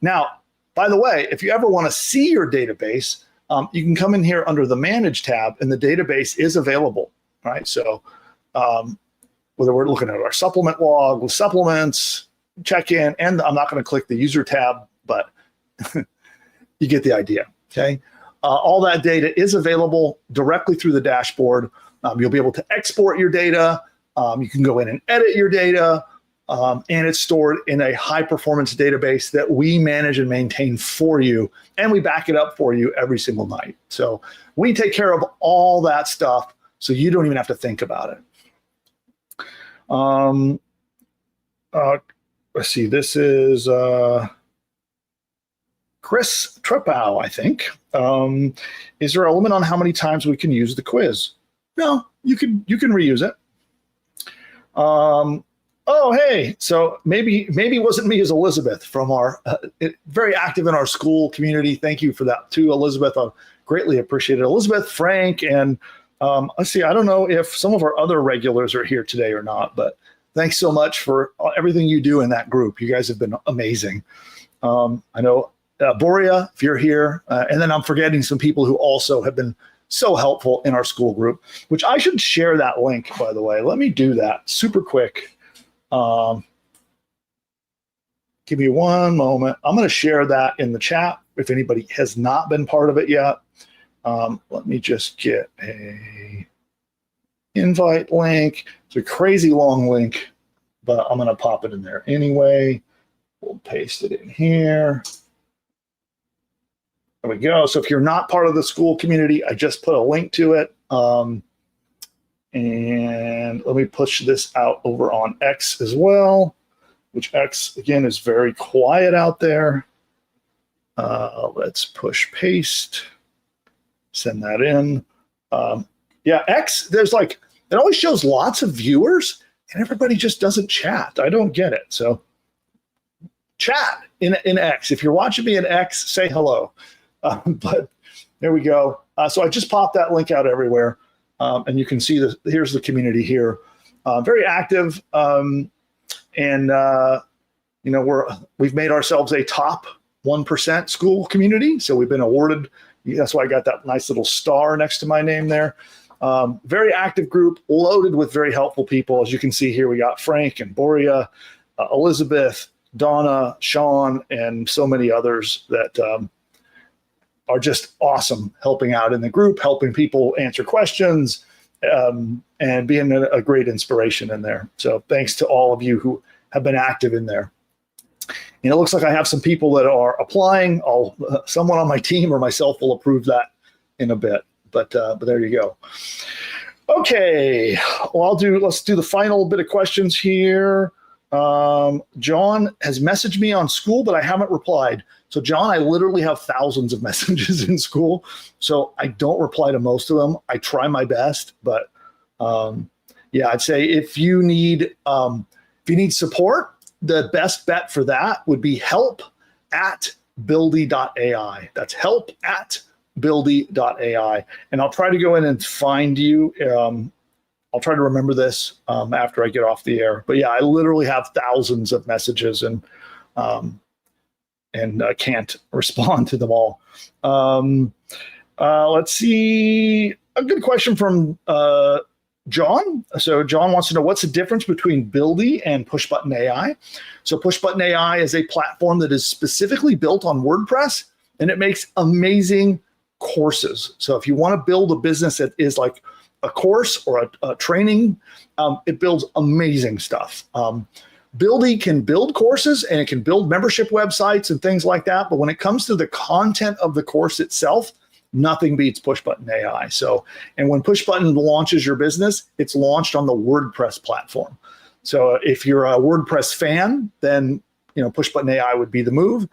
Now, by the way, if you ever want to see your database, you can come in here under the Manage tab, and the database is available, right? So whether we're looking at our supplement log with supplements, check-in, and I'm not going to click the user tab, but you get the idea, okay? All that data is available directly through the dashboard. You'll be able to export your data. You can go in and edit your data, and it's stored in a high-performance database that we manage and maintain for you, and we back it up for you every single night. So we take care of all that stuff, so you don't even have to think about it. Let's see. This is Chris Trepow, I think. Is there a limit on how many times we can use the quiz? No, you can reuse it. Oh, hey, so maybe it wasn't me, as Elizabeth from our very active in our school community. Thank you for that too, Elizabeth. I greatly appreciate it. Elizabeth, Frank, and let's see, I don't know if some of our other regulars are here today or not, but thanks so much for everything you do in that group. You guys have been amazing. I know Boria, if you're here, and then I'm forgetting some people who also have been so helpful in our school group, which I should share that link, by the way. Let me do that super quick. Give me one moment. I'm going to share that in the chat if anybody has not been part of it yet. Let me just get a invite link. It's a crazy long link, but I'm going to pop it in there anyway. We'll paste it in here. There we go. So if you're not part of the school community, I just put a link to it. And let me push this out over on X as well, which X, again, is very quiet out there. Let's push paste, send that in. Yeah, X, there's like, it always shows lots of viewers and everybody just doesn't chat. I don't get it. So chat in X. If you're watching me in X, say hello. But there we go. So I just popped that link out everywhere. And you can see here's the community here. Very active. And, you know, we've made ourselves a top 1% school community. So we've been awarded. That's why I got that nice little star next to my name there. Very active group, loaded with very helpful people. As you can see here, we got Frank and Boria, Elizabeth, Donna, Sean, and so many others that are just awesome helping out in the group, helping people answer questions, and being a great inspiration in there. So thanks to all of you who have been active in there. And it looks like I have some people that are applying. Someone on my team or myself will approve that in a bit. But there you go. Okay, well, let's do the final bit of questions here. John has messaged me on school, but I haven't replied. So John, I literally have thousands of messages in school, so I don't reply to most of them. I try my best, but yeah, I'd say if you need support, the best bet for that would be help@buildy.ai. That's help@buildy.ai, and I'll try to go in and find you. I'll try to remember this after I get off the air. But yeah, I literally have thousands of messages and can't respond to them all. Let's see. A good question from John. So John wants to know, what's the difference between Buildy and Pushbutton AI? So Pushbutton AI is a platform that is specifically built on WordPress, and it makes amazing courses. So if you want to build a business that is like a course or a training, it builds amazing stuff. Buildy can build courses and it can build membership websites and things like that. But when it comes to the content of the course itself, nothing beats Pushbutton AI. So, and when Pushbutton launches your business, it's launched on the WordPress platform. So if you're a WordPress fan, then Pushbutton AI would be the move.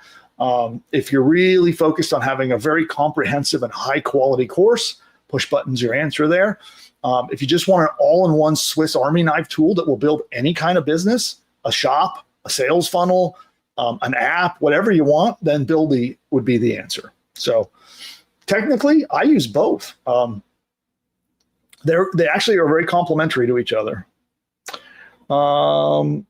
If you're really focused on having a very comprehensive and high quality course, Pushbutton's your answer there. If you just want an all-in-one Swiss Army knife tool that will build any kind of business, a shop, a sales funnel, an app, whatever you want, then Buildy would be the answer. So Technically, I use both. They actually are very complementary to each other. Cool.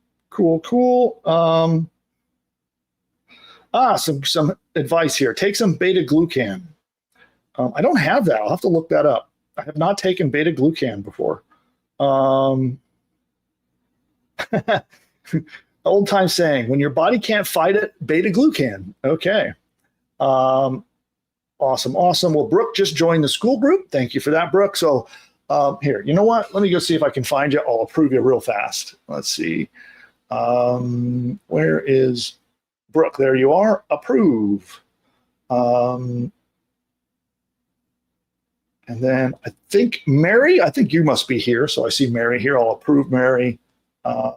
Some advice here. Take some beta glucan. I don't have that. I'll have to look that up. I have not taken beta glucan before. Old time saying, when your body can't fight it, beta glucan. Okay. Awesome. Well, Brooke just joined the school group. Thank you for that, Brooke. So here, you know what? Let me go see if I can find you. I'll approve you real fast. Let's see. Where is Brooke? There you are. Approve. And then I think Mary, I think you must be here. So I see Mary here. I'll approve Mary. I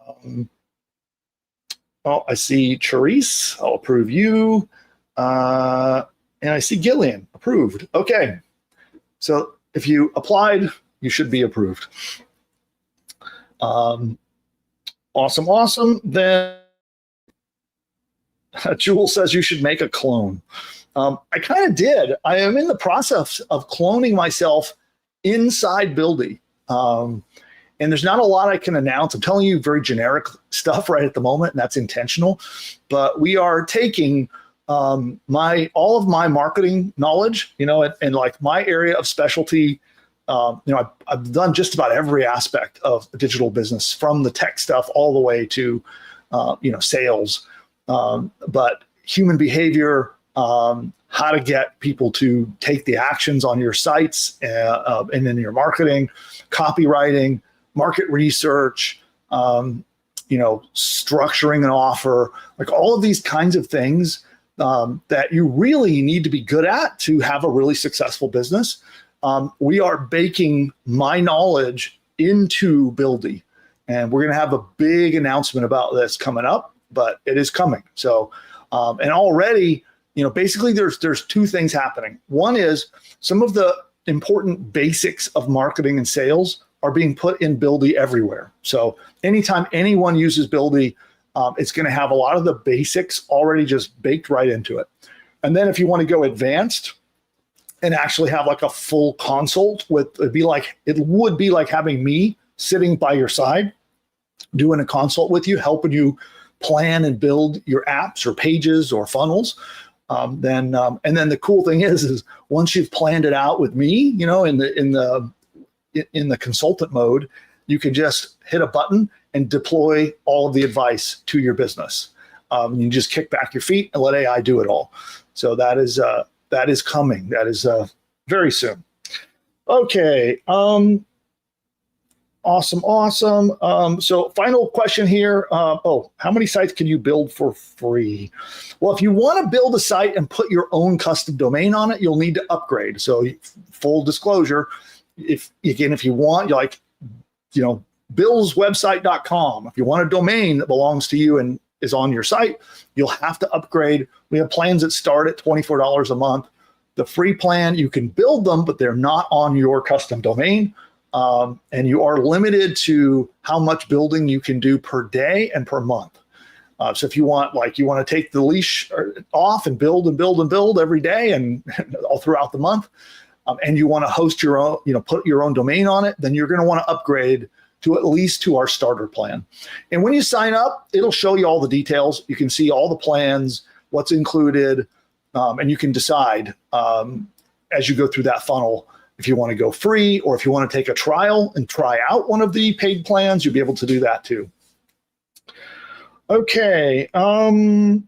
see Charisse. I'll approve you. And I see Gillian. Approved. Okay. So if you applied, you should be approved. Awesome. Then Jewel says you should make a clone. I kind of did. I am in the process of cloning myself inside Buildy. And there's not a lot I can announce. I'm telling you very generic stuff right at the moment, and that's intentional. But we are taking all of my marketing knowledge, and like my area of specialty. I've done just about every aspect of a digital business, from the tech stuff all the way to sales, but human behavior, how to get people to take the actions on your sites, and in your marketing, copywriting, market research, structuring an offer, like all of these kinds of things that you really need to be good at to have a really successful business. We are baking my knowledge into Buildy, and we're going to have a big announcement about this coming up, but it is coming. So, and already, basically there's two things happening. One is some of the important basics of marketing and sales are being put in Buildy everywhere. So anytime anyone uses Buildy, it's going to have a lot of the basics already just baked right into it. And then if you want to go advanced and actually have like a full consult it would be like having me sitting by your side, doing a consult with you, helping you plan and build your apps or pages or funnels. And then the cool thing is once you've planned it out with me, in the consultant mode, you can just hit a button and deploy all of the advice to your business. You just kick back your feet and let AI do it all. So that is coming. That is very soon. Okay. Awesome. So final question here. How many sites can you build for free? Well, if you want to build a site and put your own custom domain on it, you'll need to upgrade. So full disclosure, if you want, billswebsite.com, if you want a domain that belongs to you and is on your site, you'll have to upgrade. We have plans that start at $24 a month. The free plan, you can build them, but they're not on your custom domain. And you are limited to how much building you can do per day and per month. So if you want to take the leash off and build every day and all throughout the month, and you want to host your own, put your own domain on it, then you're going to want to upgrade to at least to our starter plan. And when you sign up, it'll show you all the details. You can see all the plans, what's included, and you can decide as you go through that funnel if you want to go free or if you want to take a trial and try out one of the paid plans. You'll be able to do that too. Okay. And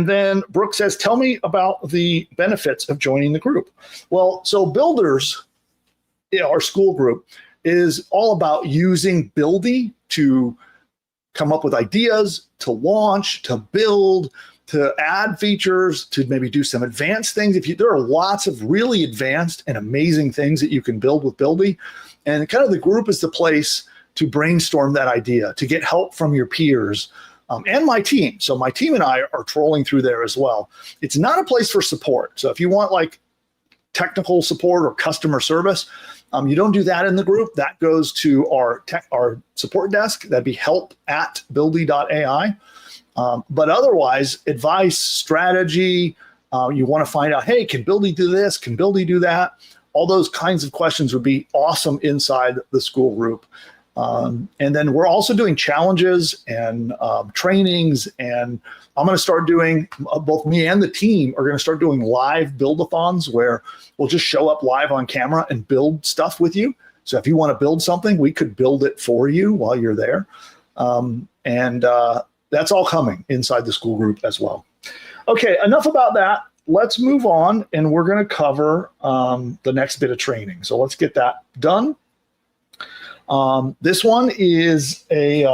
then Brooke says, tell me about the benefits of joining the group. Well, so Builders, our school group, is all about using Buildy to come up with ideas, to launch, to build, to add features, to maybe do some advanced things. There are lots of really advanced and amazing things that you can build with Buildy. And kind of the group is the place to brainstorm that idea, to get help from your peers, and my team. So my team and I are trolling through there as well. It's not a place for support. So if you want like technical support or customer service, you don't do that in the group. That goes to our support desk. That'd be help@buildy.ai. But otherwise, advice, strategy, You want to find out, hey, can Buildy do this? Can Buildy do that? All those kinds of questions would be awesome inside the school group. And then we're also doing challenges and trainings, and I'm going to start doing, both me and the team are going to start doing live build-a-thons where we'll just show up live on camera and build stuff with you. So if you want to build something, we could build it for you while you're there. And that's all coming inside the school group as well. Okay, enough about that. Let's move on, and we're going to cover the next bit of training. So let's get that done. This one is a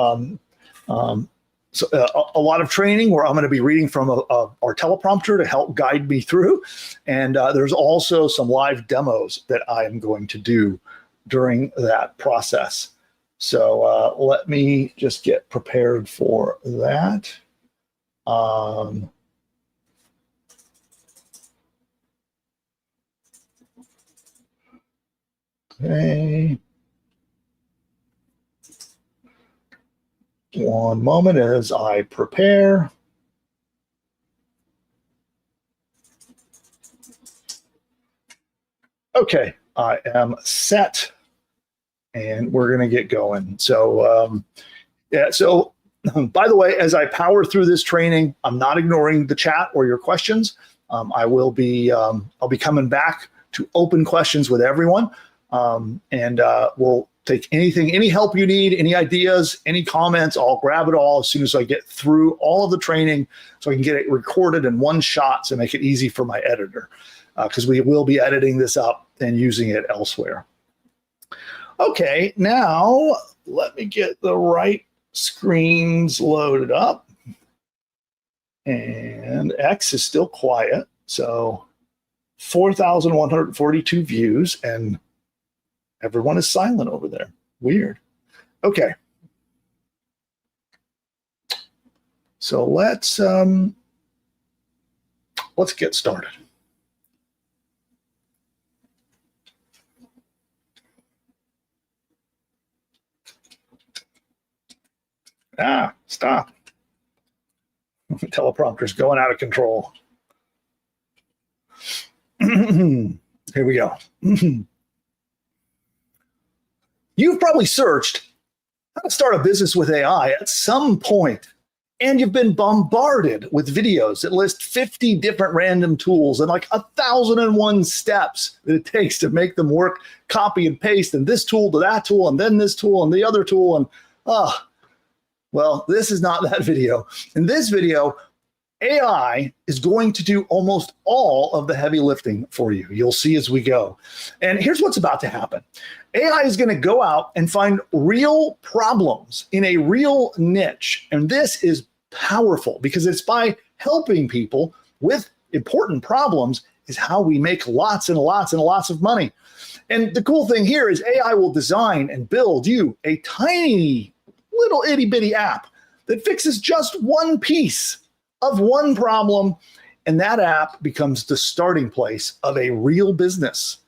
lot of training where I'm going to be reading from our teleprompter to help guide me through. And there's also some live demos that I am going to do during that process. So let me just get prepared for that. Okay. One moment as I prepare. Okay, I am set, and we're going to get going. So, so by the way, as I power through this training, I'm not ignoring the chat or your questions. I'll be coming back to open questions with everyone, and we'll take anything, any help you need, any ideas, any comments. I'll grab it all as soon as I get through all of the training, so I can get it recorded in one shot to make it easy for my editor, because we will be editing this up and using it elsewhere. Okay, now let me get the right screens loaded up. And X is still quiet, so 4,142 views, and everyone is silent over there. Weird. Okay. So let's get started. Stop. Teleprompter's going out of control. Here we go. You've probably searched how to start a business with AI at some point, and you've been bombarded with videos that list 50 different random tools and like 1,001 steps that it takes to make them work, copy and paste, and this tool to that tool, and then this tool and the other tool. And well, this is not that video. In this video, AI is going to do almost all of the heavy lifting for you. You'll see as we go. And here's what's about to happen. AI is going to go out and find real problems in a real niche. And this is powerful because it's by helping people with important problems is how we make lots and lots and lots of money. And the cool thing here is AI will design and build you a tiny little itty bitty app that fixes just one piece of one problem, and that app becomes the starting place of a real business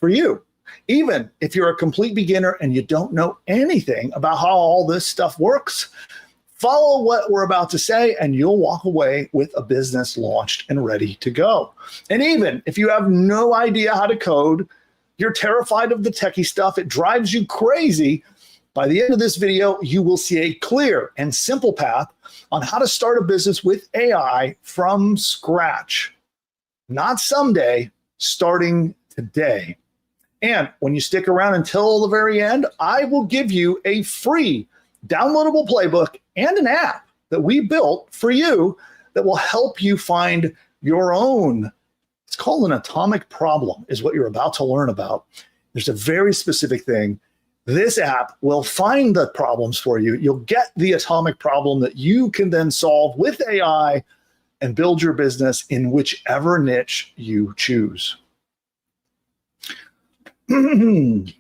for you. Even if you're a complete beginner and you don't know anything about how all this stuff works, follow what we're about to say and you'll walk away with a business launched and ready to go. And even if you have no idea how to code, you're terrified of the techie stuff, it drives you crazy, by the end of this video, you will see a clear and simple path on how to start a business with AI from scratch. Not someday, starting today. And when you stick around until the very end, I will give you a free downloadable playbook and an app that we built for you that will help you find your own. It's called an atomic problem, is what you're about to learn about. There's a very specific thing. This app will find the problems for you. You'll get the atomic problem that you can then solve with AI and build your business in whichever niche you choose. Okay,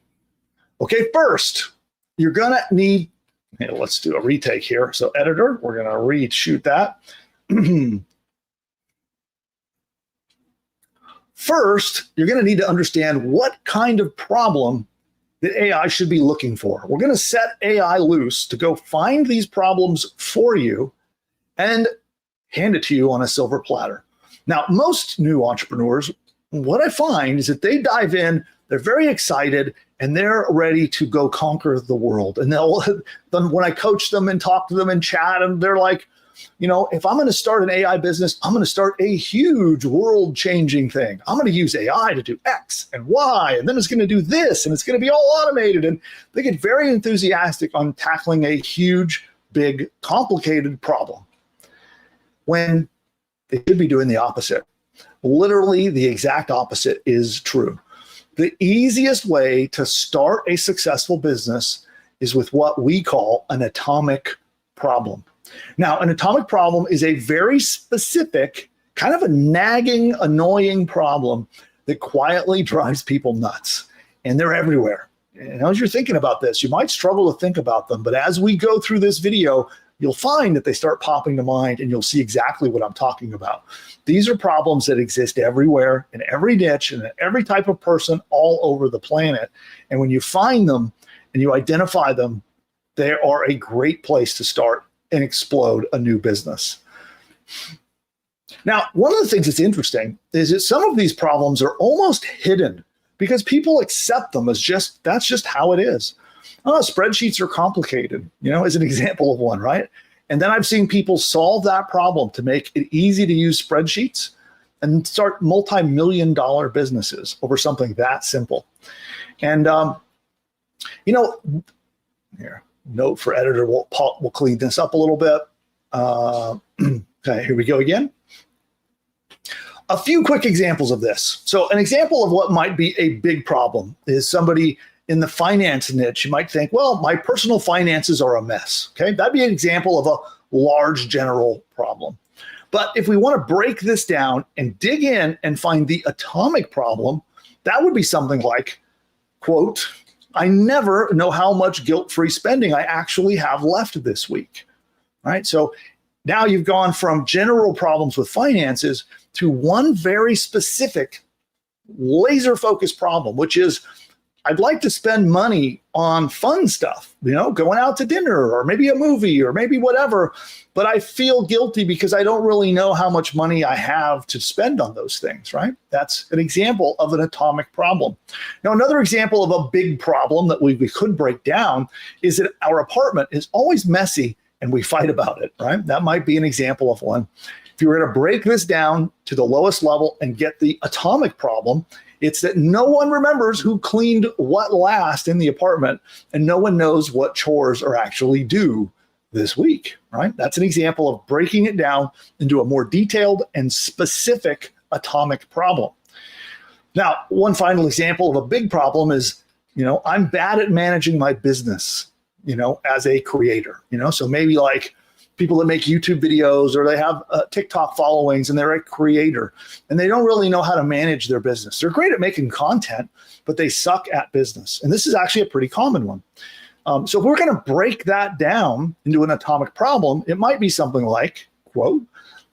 first, you're going to need, let's do a retake here. So editor, we're going to reshoot that. First, you're going to need to understand what kind of problem that AI should be looking for. We're going to set AI loose to go find these problems for you and hand it to you on a silver platter. Now, most new entrepreneurs, what I find is that they dive in, they're very excited, and they're ready to go conquer the world. And then when I coach them and talk to them and chat, and they're like, if I'm going to start an AI business, I'm going to start a huge world-changing thing. I'm going to use AI to do X and Y, and then it's going to do this, and it's going to be all automated. And they get very enthusiastic on tackling a huge, big, complicated problem when they should be doing the opposite. Literally, the exact opposite is true. The easiest way to start a successful business is with what we call an atomic problem. Now, an atomic problem is a very specific, kind of a nagging, annoying problem that quietly drives people nuts. And they're everywhere. And as you're thinking about this, you might struggle to think about them. But as we go through this video, you'll find that they start popping to mind, and you'll see exactly what I'm talking about. These are problems that exist everywhere, in every niche, and in every type of person all over the planet. And when you find them and you identify them, they are a great place to start and explode a new business. Now, one of the things that's interesting is that some of these problems are almost hidden because people accept them as that's just how it is. Oh, spreadsheets are complicated, as an example of one, right? And then I've seen people solve that problem to make it easy to use spreadsheets and start multi-million-dollar businesses over something that simple. And, here, note for editor, we'll clean this up a little bit. Okay, here we go again. A few quick examples of this. So an example of what might be a big problem is somebody in the finance niche. You might think, well, my personal finances are a mess. Okay, that'd be an example of a large general problem. But if we want to break this down and dig in and find the atomic problem, that would be something like, quote, I never know how much guilt-free spending I actually have left this week. All right, so now you've gone from general problems with finances to one very specific laser-focused problem, which is I'd like to spend money on fun stuff, going out to dinner or maybe a movie or maybe whatever, but I feel guilty because I don't really know how much money I have to spend on those things, right? That's an example of an atomic problem. Now, another example of a big problem that we could break down is that our apartment is always messy and we fight about it, right? That might be an example of one. If you were to break this down to the lowest level and get the atomic problem, it's that no one remembers who cleaned what last in the apartment, and no one knows what chores are actually due this week, right? That's an example of breaking it down into a more detailed and specific atomic problem. Now, one final example of a big problem is, I'm bad at managing my business, as a creator, so maybe like people that make YouTube videos or they have TikTok followings and they're a creator and they don't really know how to manage their business. They're great at making content, but they suck at business. And this is actually a pretty common one. So if we're going to break that down into an atomic problem, it might be something like, quote,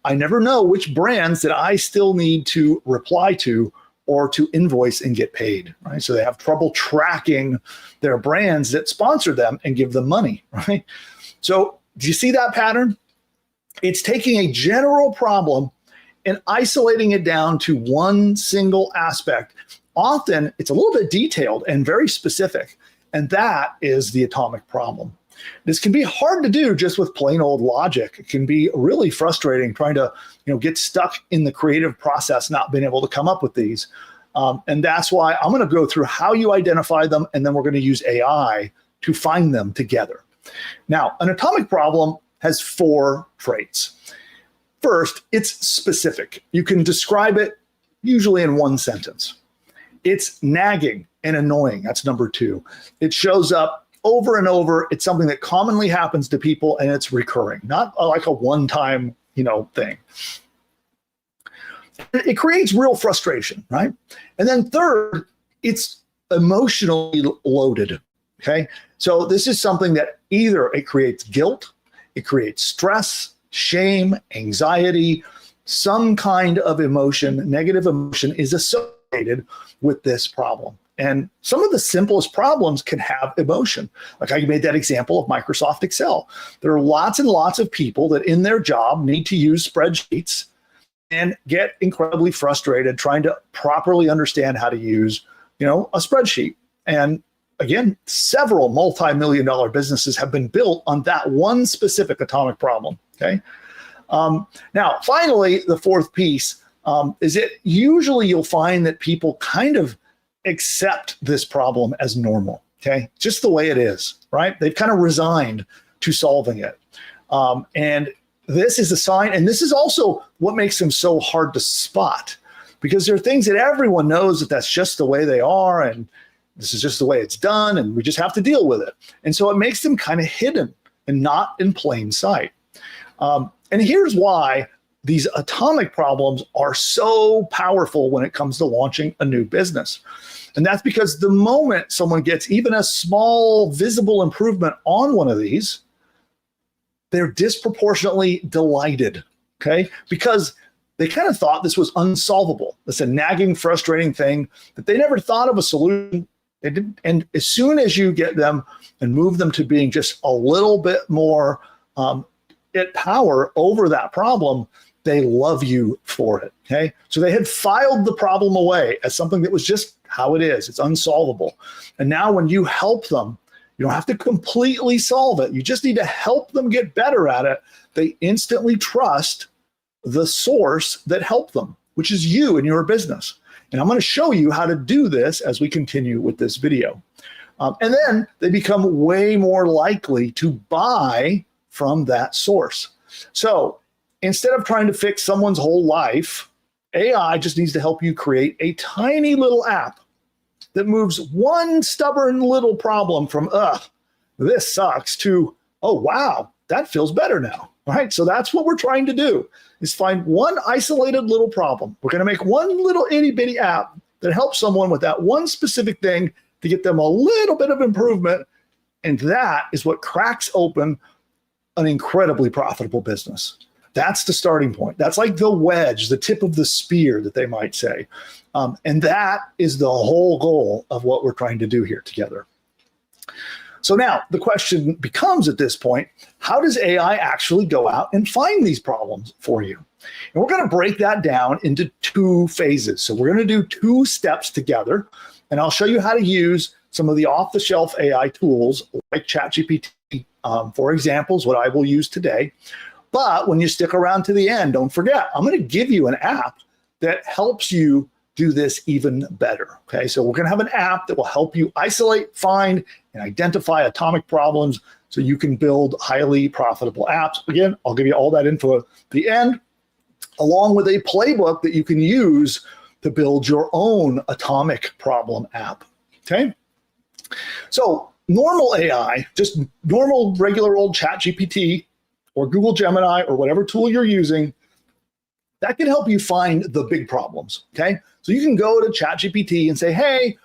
I never know which brands that I still need to reply to or to invoice and get paid, right? So they have trouble tracking their brands that sponsor them and give them money, right? So do you see that pattern? It's taking a general problem and isolating it down to one single aspect. Often it's a little bit detailed and very specific, and that is the atomic problem. This can be hard to do just with plain old logic. It can be really frustrating trying to get stuck in the creative process, not being able to come up with these. And that's why I'm going to go through how you identify them, and then we're going to use AI to find them together. Now, an atomic problem has 4 traits. First, it's specific. You can describe it usually in one sentence. It's nagging and annoying. That's number 2. It shows up over and over. It's something that commonly happens to people, and it's recurring, not like a one-time, thing. It creates real frustration, right? And then third, it's emotionally loaded, okay? So this is something that either it creates guilt, it creates stress, shame, anxiety, some kind of emotion, negative emotion is associated with this problem. And some of the simplest problems can have emotion. Like I made that example of Microsoft Excel. There are lots and lots of people that in their job need to use spreadsheets, and get incredibly frustrated trying to properly understand how to use, a spreadsheet. And again, several multi-million-dollar businesses have been built on that one specific atomic problem. Okay. Now, finally, the fourth piece is that usually you'll find that people kind of accept this problem as normal. Okay, just the way it is, right? They've kind of resigned to solving it. And this is a sign, and this is also what makes them so hard to spot, because there are things that everyone knows that that's just the way they are, and this is just the way it's done, and we just have to deal with it. And so it makes them kind of hidden and not in plain sight. And here's why these atomic problems are so powerful when it comes to launching a new business. And that's because the moment someone gets even a small visible improvement on one of these, they're disproportionately delighted, okay? Because they kind of thought this was unsolvable. It's a nagging, frustrating thing that they never thought of a solution. They didn't. And as soon as you get them and move them to being just a little bit more at power over that problem, they love you for it, okay? So they had filed the problem away as something that was just how it is. It's unsolvable. And now when you help them, you don't have to completely solve it. You just need to help them get better at it. They instantly trust the source that helped them, which is you and your business. And I'm going to show you how to do this as we continue with this video. And then they become way more likely to buy from that source. So instead of trying to fix someone's whole life, AI just needs to help you create a tiny little app that moves one stubborn little problem from, this sucks, to, oh, wow, that feels better now. All right, so that's what we're trying to do, is find one isolated little problem. We're going to make one little itty bitty app that helps someone with that one specific thing to get them a little bit of improvement. And that is what cracks open an incredibly profitable business. That's the starting point. That's like the wedge, the tip of the spear that they might say. And that is the whole goal of what we're trying to do here together. So now the question becomes at this point, how does AI actually go out and find these problems for you? And we're going to break that down into two phases. So we're going to do two steps together, and I'll show you how to use some of the off-the-shelf AI tools like ChatGPT, for examples, what I will use today. But when you stick around to the end, don't forget, I'm going to give you an app that helps you do this even better. Okay, so we're going to have an app that will help you isolate, find, and identify atomic problems so you can build highly profitable apps. Again, I'll give you all that info at the end, along with a playbook that you can use to build your own atomic problem app. Okay, so normal AI, just normal, regular old ChatGPT or Google Gemini or whatever tool you're using, that can help you find the big problems, okay? So you can go to ChatGPT and say, hey,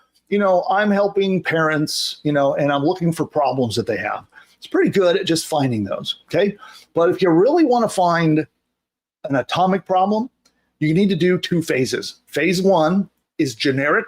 I'm helping parents, and I'm looking for problems that they have. It's pretty good at just finding those, okay? But if you really want to find an atomic problem, you need to do two phases. Phase one is generic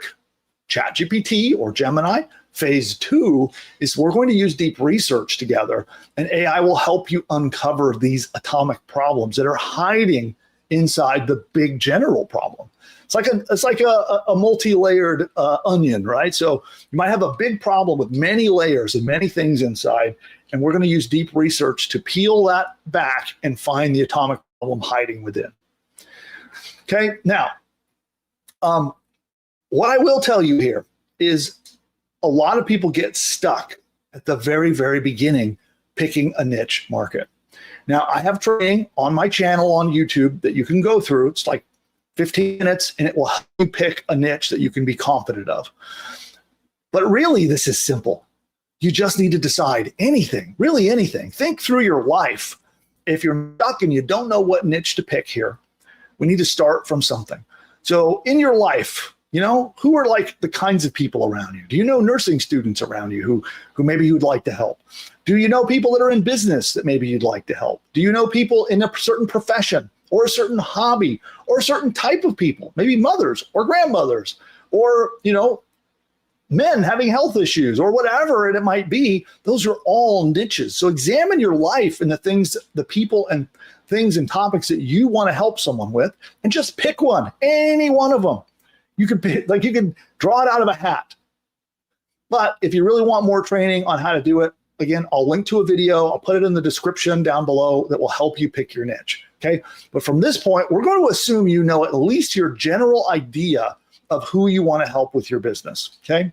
ChatGPT or Gemini. Phase two is we're going to use deep research together, and AI will help you uncover these atomic problems that are hiding inside the big general problem. It's like a multi-layered onion, right? So you might have a big problem with many layers and many things inside, and we're going to use deep research to peel that back and find the atomic problem hiding within. Okay, now, what I will tell you here is a lot of people get stuck at the very, very beginning picking a niche market. Now, I have training on my channel on YouTube that you can go through. It's like 15 minutes, and it will help you pick a niche that you can be confident of. But really, this is simple. You just need to decide anything, really anything. Think through your life. If you're stuck and you don't know what niche to pick here, we need to start from something. So in your life, who are like the kinds of people around you? Do you know nursing students around you who maybe you'd like to help? Do you know people that are in business that maybe you'd like to help? Do you know people in a certain profession or a certain hobby or a certain type of people, maybe mothers or grandmothers or, men having health issues or whatever it might be? Those are all niches. So examine your life and the things, the people and things and topics that you want to help someone with, and just pick one, any one of them. You could pick, like you can draw it out of a hat. But if you really want more training on how to do it, again, I'll link to a video. I'll put it in the description down below that will help you pick your niche. Okay. But from this point, we're going to assume you know at least your general idea of who you want to help with your business. Okay.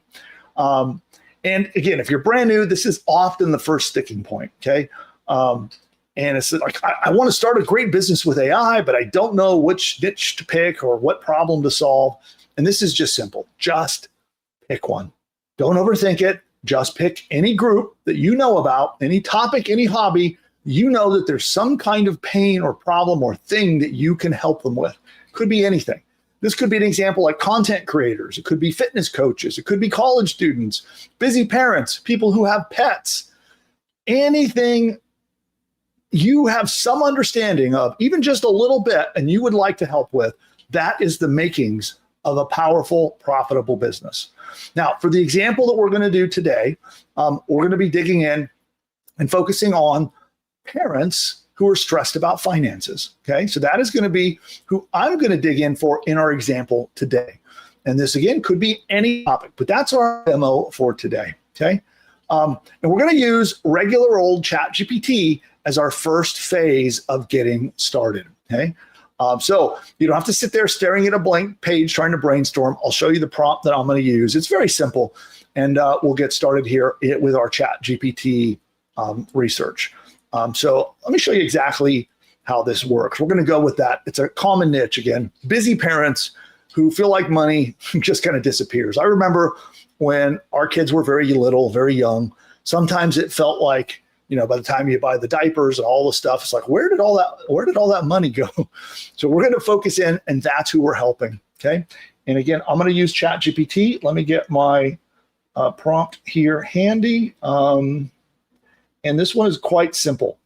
And again, if you're brand new, this is often the first sticking point. Okay. And it's like, I want to start a great business with AI, but I don't know which niche to pick or what problem to solve. And this is just simple. Just pick one. Don't overthink it. Just pick any group that you know about, any topic, any hobby. You know that there's some kind of pain or problem or thing that you can help them with. Could be anything. This could be an example like content creators. It could be fitness coaches. It could be college students, busy parents, people who have pets. Anything you have some understanding of, even just a little bit, and you would like to help with, that is the makings of a powerful, profitable business. Now, for the example that we're going to do today, we're going to be digging in and focusing on parents who are stressed about finances. Okay, so that is going to be who I'm going to dig in for in our example today. And this, again, could be any topic, but that's our demo for today. Okay, and we're going to use regular old ChatGPT as our first phase of getting started. Okay. So you don't have to sit there staring at a blank page trying to brainstorm. I'll show you the prompt that I'm going to use. It's very simple. And we'll get started here with our ChatGPT research. So let me show you exactly how this works. We're going to go with that. It's a common niche, again, busy parents who feel like money just kind of disappears. I remember when our kids were very little, very young, sometimes it felt like, you know, by the time you buy the diapers and all the stuff, it's like, where did all that money go? So we're going to focus in, and that's who we're helping. Okay. And again, I'm going to use ChatGPT. Let me get my prompt here handy. And this one is quite simple.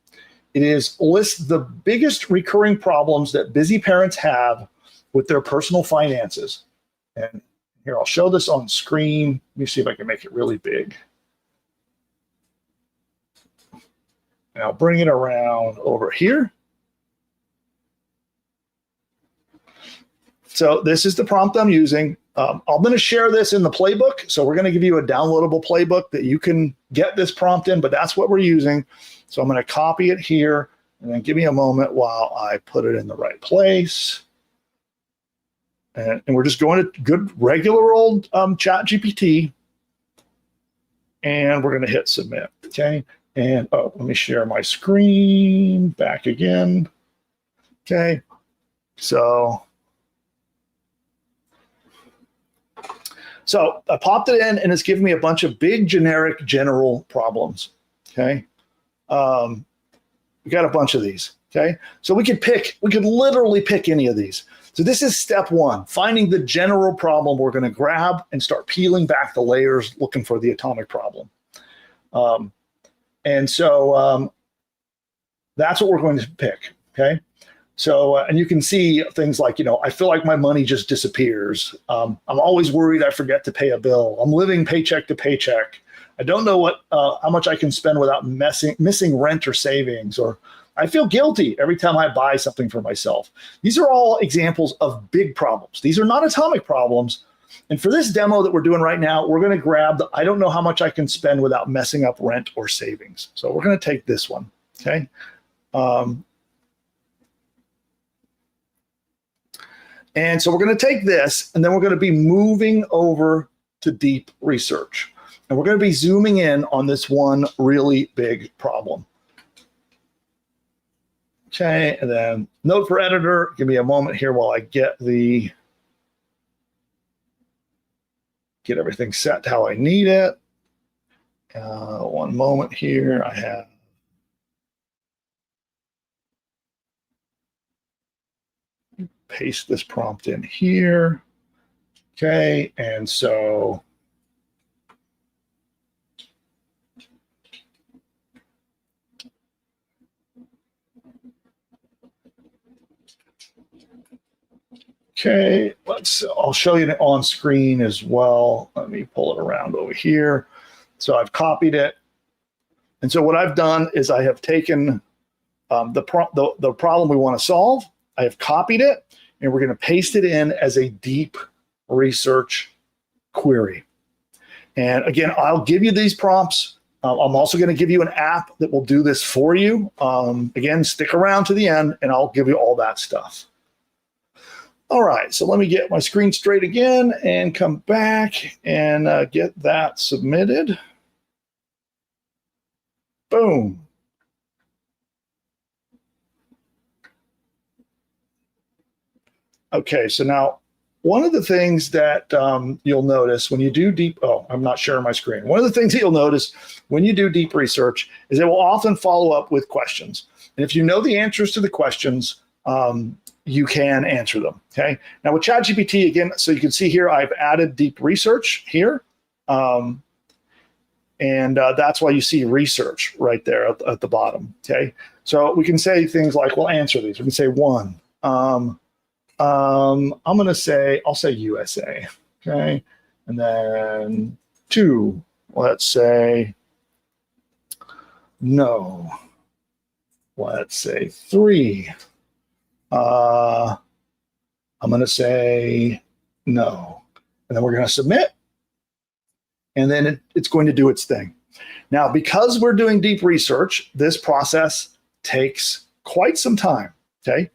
It is list the biggest recurring problems that busy parents have with their personal finances. And here, I'll show this on screen. Let me see if I can make it really big. And I'll bring it around over here. So this is the prompt I'm using. I'm going to share this in the playbook. So we're going to give you a downloadable playbook that you can get this prompt in, but that's what we're using. So I'm going to copy it here, and then give me a moment while I put it in the right place. And we're just going to good regular old ChatGPT, and we're going to hit submit. Okay. And let me share my screen back again. Okay. So I popped it in, and it's giving me a bunch of big, generic, general problems. Okay. We got a bunch of these. Okay. So we could literally pick any of these. So this is step one, finding the general problem we're going to grab and start peeling back the layers, looking for the atomic problem. And so that's what we're going to pick. Okay. So, and you can see things like, you know, I feel like my money just disappears. I'm always worried I forget to pay a bill. I'm living paycheck to paycheck. I don't know how much I can spend without missing rent or savings, or I feel guilty every time I buy something for myself. These are all examples of big problems. These are not atomic problems. And for this demo that we're doing right now, we're going to grab the, I don't know how much I can spend without messing up rent or savings. So we're going to take this one. Okay. And so we're going to take this, and then we're going to be moving over to deep research. And we're going to be zooming in on this one really big problem. Okay, and then note for editor, give me a moment here while I get everything set to how I need it. One moment here, I have paste this prompt in here. Okay, and so okay, I'll show you it on screen as well. Let me pull it around over here. So I've copied it. And so what I've done is I have taken the problem we want to solve. I have copied it, and we're going to paste it in as a deep research query. And again, I'll give you these prompts. I'm also going to give you an app that will do this for you. Again, stick around to the end, and I'll give you all that stuff. All right, so let me get my screen straight again and come back and get that submitted. Boom. Okay, so now one of the things that you'll notice when you do I'm not sharing my screen. One of the things that you'll notice when you do deep research is it will often follow up with questions. And if you know the answers to the questions, you can answer them, okay? Now with ChatGPT, again, so you can see here, I've added deep research here. And that's why you see research right there at the bottom, okay? So we can say things like, we'll answer these. We can say one. I'm going to say, I'll say USA, okay? And then two, let's say no. Let's say three. I'm going to say no. And then we're going to submit. And then it's going to do its thing. Now, because we're doing deep research, this process takes quite some time, okay?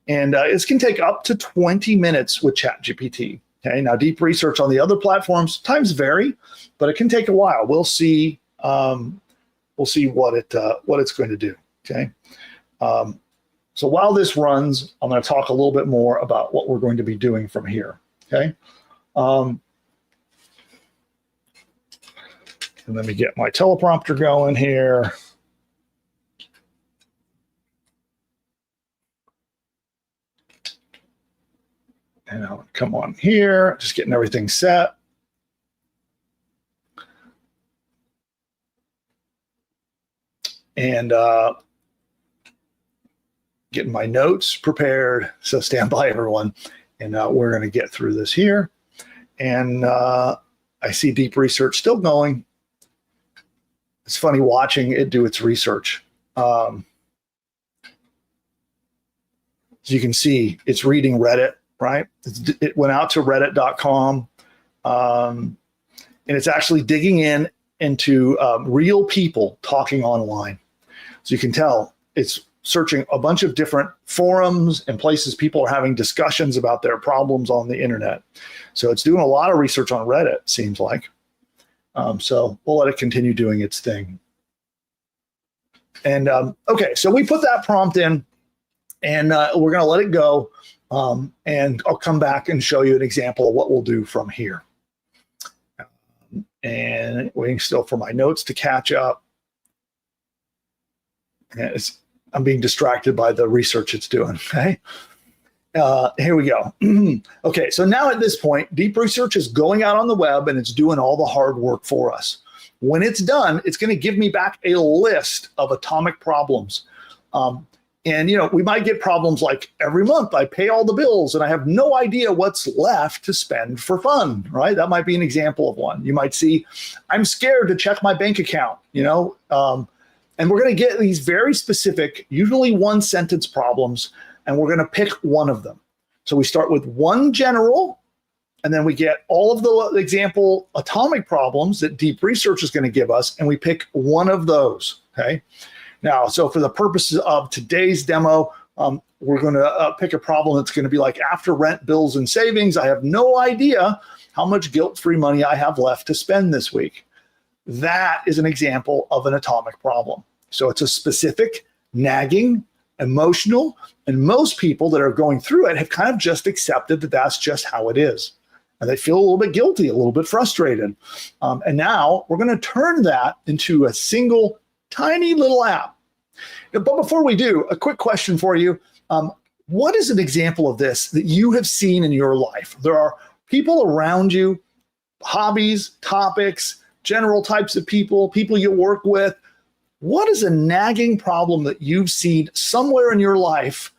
And this can take up to 20 minutes with ChatGPT. Okay, now deep research on the other platforms times vary, but it can take a while. We'll see what it's going to do. Okay, so while this runs, I'm going to talk a little bit more about what we're going to be doing from here. Okay, and let me get my teleprompter going here. And I'll come on here, just getting everything set. And getting my notes prepared. So stand by, everyone. And we're going to get through this here. And I see deep research still going. It's funny watching it do its research. As you can see, it's reading Reddit. Right? It went out to reddit.com, and it's actually digging into real people talking online. So you can tell it's searching a bunch of different forums and places people are having discussions about their problems on the internet. So it's doing a lot of research on Reddit, seems like. So we'll let it continue doing its thing. And okay, so we put that prompt in, and we're going to let it go. And I'll come back and show you an example of what we'll do from here. And waiting still for my notes to catch up. And I'm being distracted by the research it's doing, okay? Here we go. Okay, so now at this point, deep research is going out on the web and it's doing all the hard work for us. When it's done, it's going to give me back a list of atomic problems. And, we might get problems like every month I pay all the bills and I have no idea what's left to spend for fun, right? That might be an example of one. You might see, I'm scared to check my bank account, and we're going to get these very specific, usually one sentence problems, and we're going to pick one of them. So we start with one general, and then we get all of the example atomic problems that deep research is going to give us, and we pick one of those, okay? Now, so for the purposes of today's demo, we're going to pick a problem that's going to be like after rent, bills, and savings. I have no idea how much guilt-free money I have left to spend this week. That is an example of an atomic problem. So it's a specific, nagging, emotional, and most people that are going through it have kind of just accepted that that's just how it is. And they feel a little bit guilty, a little bit frustrated. And now we're going to turn that into a single tiny little app. But before we do, a quick question for you. What is an example of this that you have seen in your life? There are people around you, hobbies, topics, general types of people you work with. What is a nagging problem that you've seen somewhere in your life,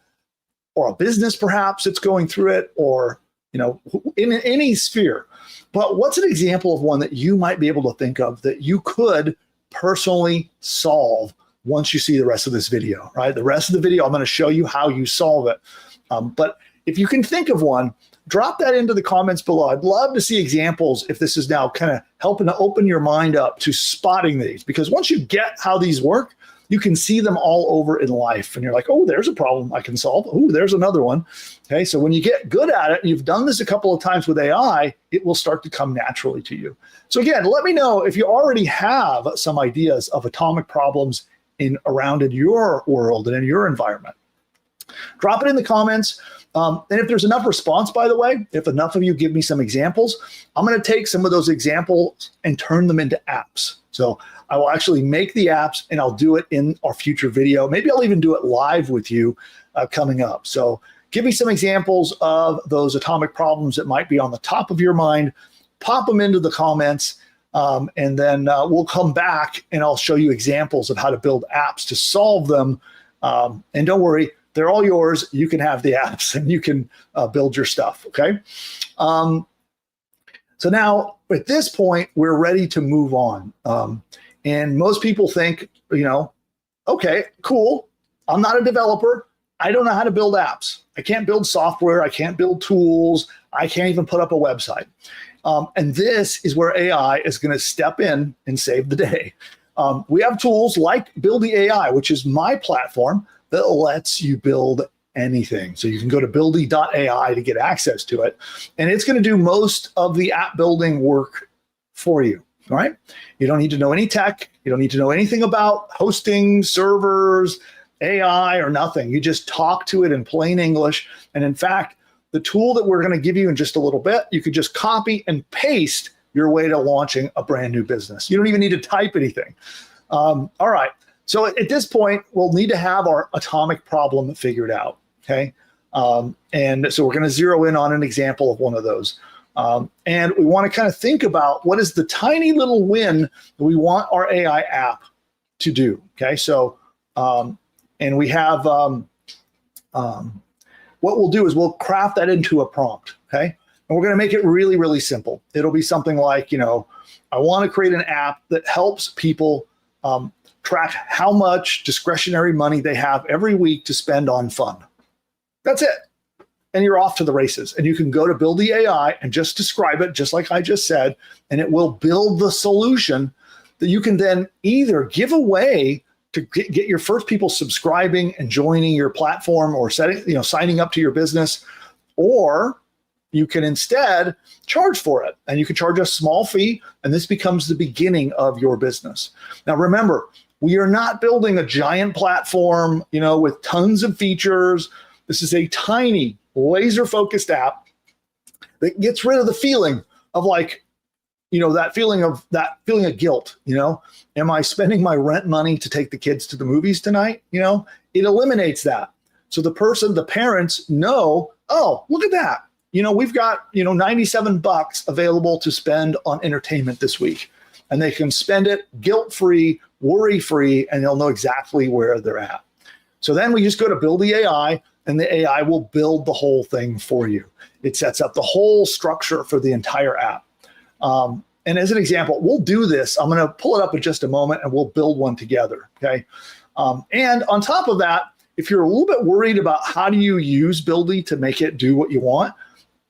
or a business perhaps that's going through it, or in any sphere? But what's an example of one that you might be able to think of that you could personally solve once you see the rest of this video, right? The rest of the video, I'm going to show you how you solve it. But if you can think of one, drop that into the comments below. I'd love to see examples if this is now kind of helping to open your mind up to spotting these, because once you get how these work, you can see them all over in life. And you're like, oh, there's a problem I can solve. Oh, there's another one. Okay, so when you get good at it, and you've done this a couple of times with AI, it will start to come naturally to you. So again, let me know if you already have some ideas of atomic problems around in your world and in your environment. Drop it in the comments. And if there's enough response, by the way, if enough of you give me some examples, I'm going to take some of those examples and turn them into apps. So I will actually make the apps and I'll do it in our future video. Maybe I'll even do it live with you coming up. So give me some examples of those atomic problems that might be on the top of your mind. Pop them into the comments. And then we'll come back and I'll show you examples of how to build apps to solve them. And don't worry, they're all yours. You can have the apps and you can build your stuff, okay? So now at this point, we're ready to move on. And most people think, okay, cool. I'm not a developer. I don't know how to build apps. I can't build software. I can't build tools. I can't even put up a website. And this is where AI is going to step in and save the day. We have tools like Buildy AI, which is my platform that lets you build anything. So you can go to buildy.ai to get access to it. And it's going to do most of the app building work for you. All right. You don't need to know any tech. You don't need to know anything about hosting, servers, AI, or nothing. You just talk to it in plain English. And in fact, the tool that we're going to give you in just a little bit, you could just copy and paste your way to launching a brand new business. You don't even need to type anything. All right. So at this point, we'll need to have our atomic problem figured out. Okay. And so we're going to zero in on an example of one of those. And we want to kind of think about what is the tiny little win that we want our AI app to do. Okay. So, and we have, what we'll do is we'll craft that into a prompt. Okay. And we're going to make it really, really simple. It'll be something like, I want to create an app that helps people track how much discretionary money they have every week to spend on fun. That's it. And you're off to the races. And you can go to Buildy AI and just describe it, just like I just said, and it will build the solution that you can then either give away to get your first people subscribing and joining your platform or signing up to your business, or you can instead charge for it. And you can charge a small fee, and this becomes the beginning of your business. Now, remember, we are not building a giant platform, with tons of features. This is a tiny, laser-focused app that gets rid of the feeling of that feeling of guilt. Am I spending my rent money to take the kids to the movies tonight? It eliminates that. So the parents know, oh, look at that. We've got, $97 available to spend on entertainment this week, and they can spend it guilt-free, worry-free, and they'll know exactly where they're at. So then we just go to Buildy AI, and the AI will build the whole thing for you. It sets up the whole structure for the entire app. And as an example, we'll do this. I'm going to pull it up in just a moment, and we'll build one together. Okay. And on top of that, if you're a little bit worried about how do you use Buildy to make it do what you want,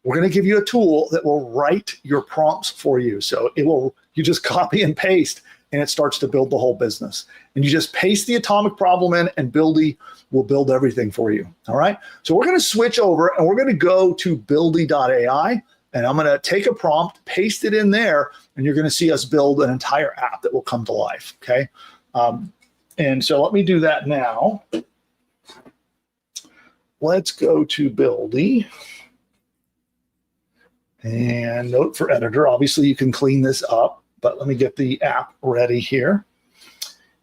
we're going to give you a tool that will write your prompts for you. So you just copy and paste, and it starts to build the whole business. And you just paste the atomic problem in, and Buildy will build everything for you. All right. So we're going to switch over, and we're going to go to buildy.ai, and I'm going to take a prompt, paste it in there, and you're going to see us build an entire app that will come to life. Okay. And so let me do that now. Let's go to Buildy. And note for editor, obviously you can clean this up, but let me get the app ready here.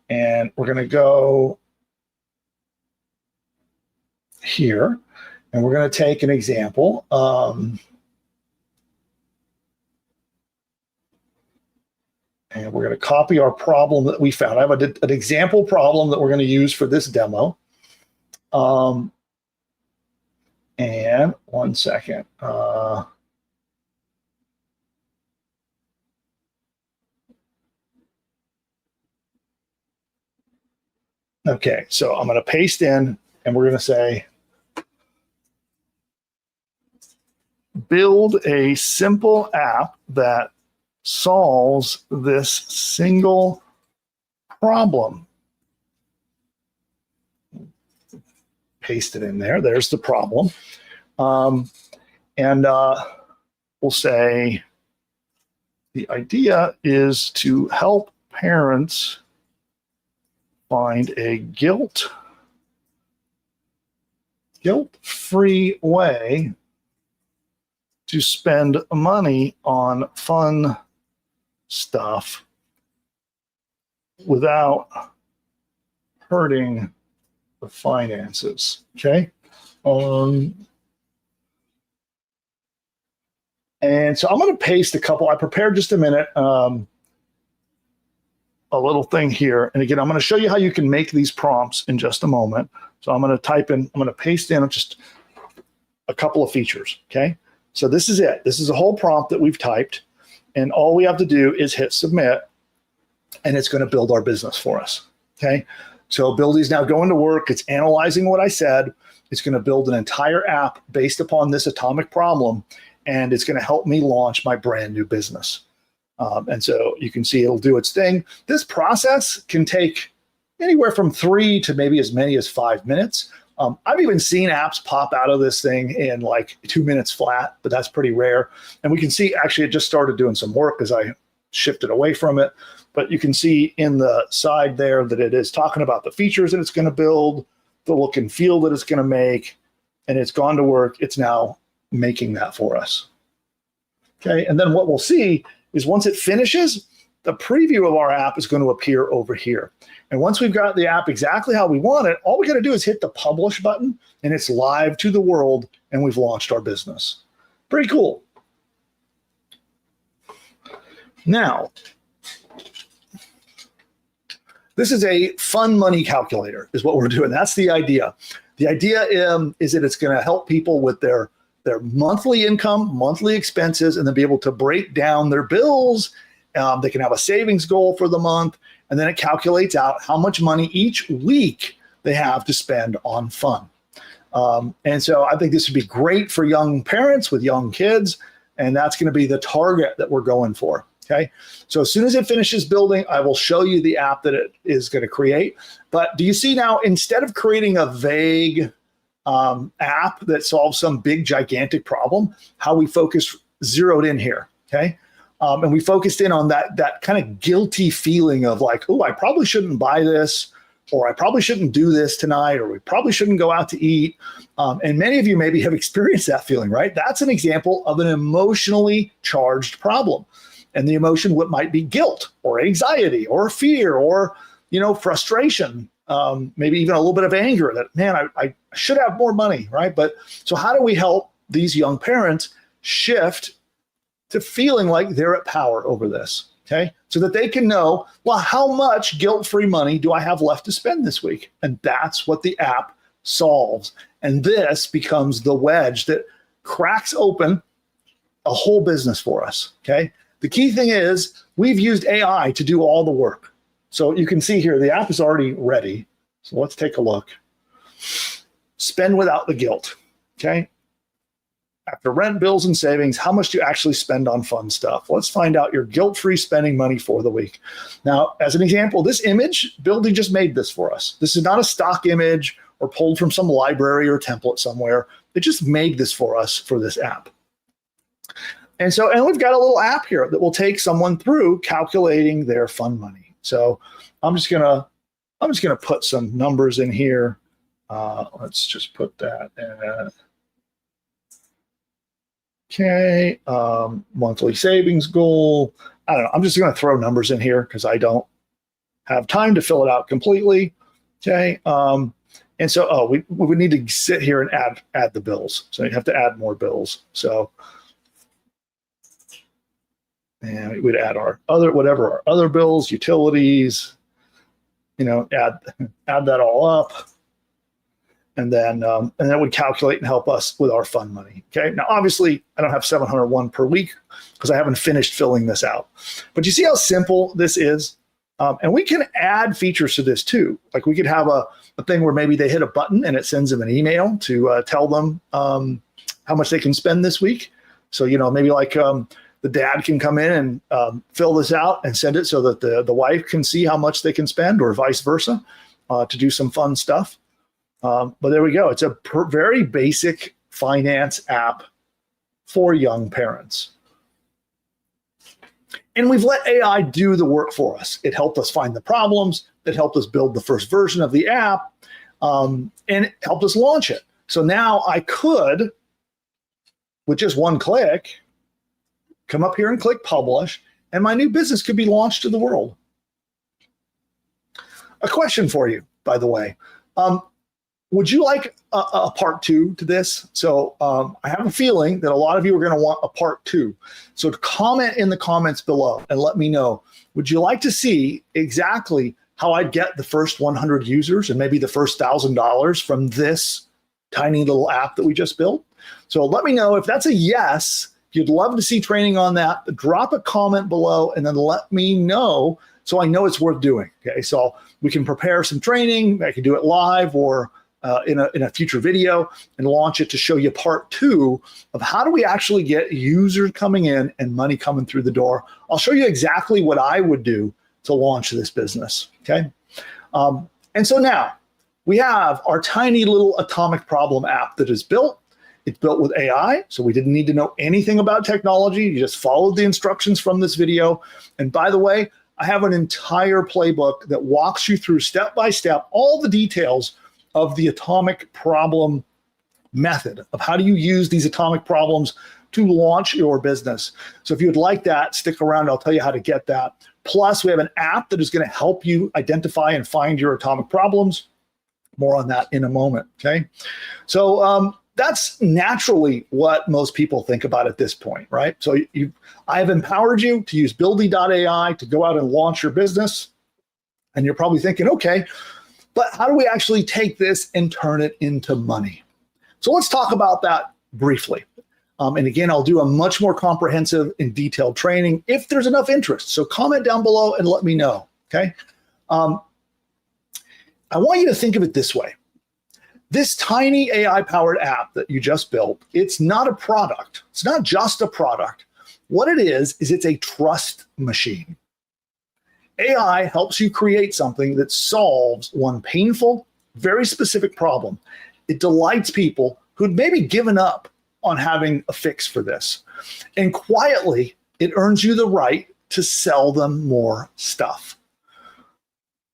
And we're going to go here, and we're going to take an example. And we're going to copy our problem that we found. I have an example problem that we're going to use for this demo. And one second. Okay, so I'm going to paste in, and we're going to say, build a simple app that solves this single problem. Paste it in there. There's the problem. And we'll say the idea is to help parents find a guilt-free way to spend money on fun stuff without hurting the finances. Okay. And so I'm going to paste a couple. I prepared just a minute, a little thing here. And again, I'm going to show you how you can make these prompts in just a moment. So I'm going to type in, I'm going to paste in just a couple of features. Okay. So this is it. This is a whole prompt that we've typed. And all we have to do is hit submit, and it's going to build our business for us. Okay. So Buildy's now going to work. It's analyzing what I said. It's going to build an entire app based upon this atomic problem, and it's going to help me launch my brand new business. And so you can see it'll do its thing. This process can take anywhere from 3 to maybe as many as 5 minutes. I've even seen apps pop out of this thing in like 2 minutes flat, but that's pretty rare. And we can see actually it just started doing some work as I shifted away from it. But you can see in the side there that it is talking about the features that it's going to build, the look and feel that it's going to make, and it's gone to work. It's now making that for us. Okay, and then what we'll see is once it finishes, the preview of our app is going to appear over here. And once we've got the app exactly how we want it, all we got to do is hit the publish button, and it's live to the world, and we've launched our business. Pretty cool. Now, this is a fun money calculator is what we're doing. That's the idea. The idea is that it's going to help people with their monthly income, monthly expenses, and then be able to break down their bills. They can have a savings goal for the month, and then it calculates out how much money each week they have to spend on fun. And so I think this would be great for young parents with young kids, and that's going to be the target that we're going for. Okay, so as soon as it finishes building, I will show you the app that it is going to create. But do you see now, instead of creating a vague app that solves some big, gigantic problem, how we zeroed in here, okay? And we focused in on that kind of guilty feeling of like, oh, I probably shouldn't buy this, or I probably shouldn't do this tonight, or we probably shouldn't go out to eat. And many of you maybe have experienced that feeling, right? That's an example of an emotionally charged problem. And the emotion might be guilt or anxiety or fear or, frustration, maybe even a little bit of anger that, man, I should have more money, right? But so how do we help these young parents shift to feeling like they're at power over this, okay? So that they can know, well, how much guilt-free money do I have left to spend this week? And that's what the app solves. And this becomes the wedge that cracks open a whole business for us, okay? The key thing is we've used AI to do all the work. So you can see here, the app is already ready. So let's take a look. Spend without the guilt, okay? After rent, bills, and savings, how much do you actually spend on fun stuff? Let's find out your guilt-free spending money for the week. Now, as an example, this image, Buildy just made this for us. This is not a stock image or pulled from some library or template somewhere. It just made this for us for this app. And we've got a little app here that will take someone through calculating their fun money. So I'm just gonna put some numbers in here. Let's just put that in. Okay, monthly savings goal. I don't know. I'm just gonna throw numbers in here because I don't have time to fill it out completely. Okay. And so we would need to sit here and add the bills. So you have to add more bills. So. And we'd add our other bills, utilities, add that all up. And then that would calculate and help us with our fun money. Okay. Now, obviously, I don't have 701 per week because I haven't finished filling this out. But you see how simple this is? And we can add features to this too. Like we could have a thing where maybe they hit a button and it sends them an email to tell them how much they can spend this week. So, maybe like the dad can come in and fill this out and send it so that the wife can see how much they can spend, or vice versa, to do some fun stuff. But there we go. It's a very basic finance app for young parents. And we've let AI do the work for us. It helped us find the problems. It helped us build the first version of the app, and it helped us launch it. So now I could, with just one click, come up here and click publish, and my new business could be launched to the world. A question for you, by the way. Would you like a part 2 to this? So I have a feeling that a lot of you are going to want a part 2. So comment in the comments below and let me know. Would you like to see exactly how I'd get the first 100 users and maybe the first $1,000 from this tiny little app that we just built? So let me know if that's a yes. If you'd love to see training on that, drop a comment below and then let me know so I know it's worth doing. Okay, so we can prepare some training. I can do it live or in a future video and launch it to show you part 2 of how do we actually get users coming in and money coming through the door. I'll show you exactly what I would do to launch this business, okay? And so now we have our tiny little atomic problem app that is built. It's built with AI, so we didn't need to know anything about technology. You just followed the instructions from this video. And by the way, I have an entire playbook that walks you through step by step all the details of the atomic problem method of how do you use these atomic problems to launch your business. So if you would like that, stick around. I'll tell you how to get that. Plus, we have an app that is going to help you identify and find your atomic problems. More on that in a moment, okay? So that's naturally what most people think about at this point, right? So I have empowered you to use Buildy.ai to go out and launch your business. And you're probably thinking, okay, but how do we actually take this and turn it into money? So let's talk about that briefly. And again, I'll do a much more comprehensive and detailed training if there's enough interest. So comment down below and let me know, okay? I want you to think of it this way. This tiny AI-powered app that you just built, it's not a product. It's not just a product. What it is it's a trust machine. AI helps you create something that solves one painful, very specific problem. It delights people who'd maybe given up on having a fix for this. And quietly, it earns you the right to sell them more stuff.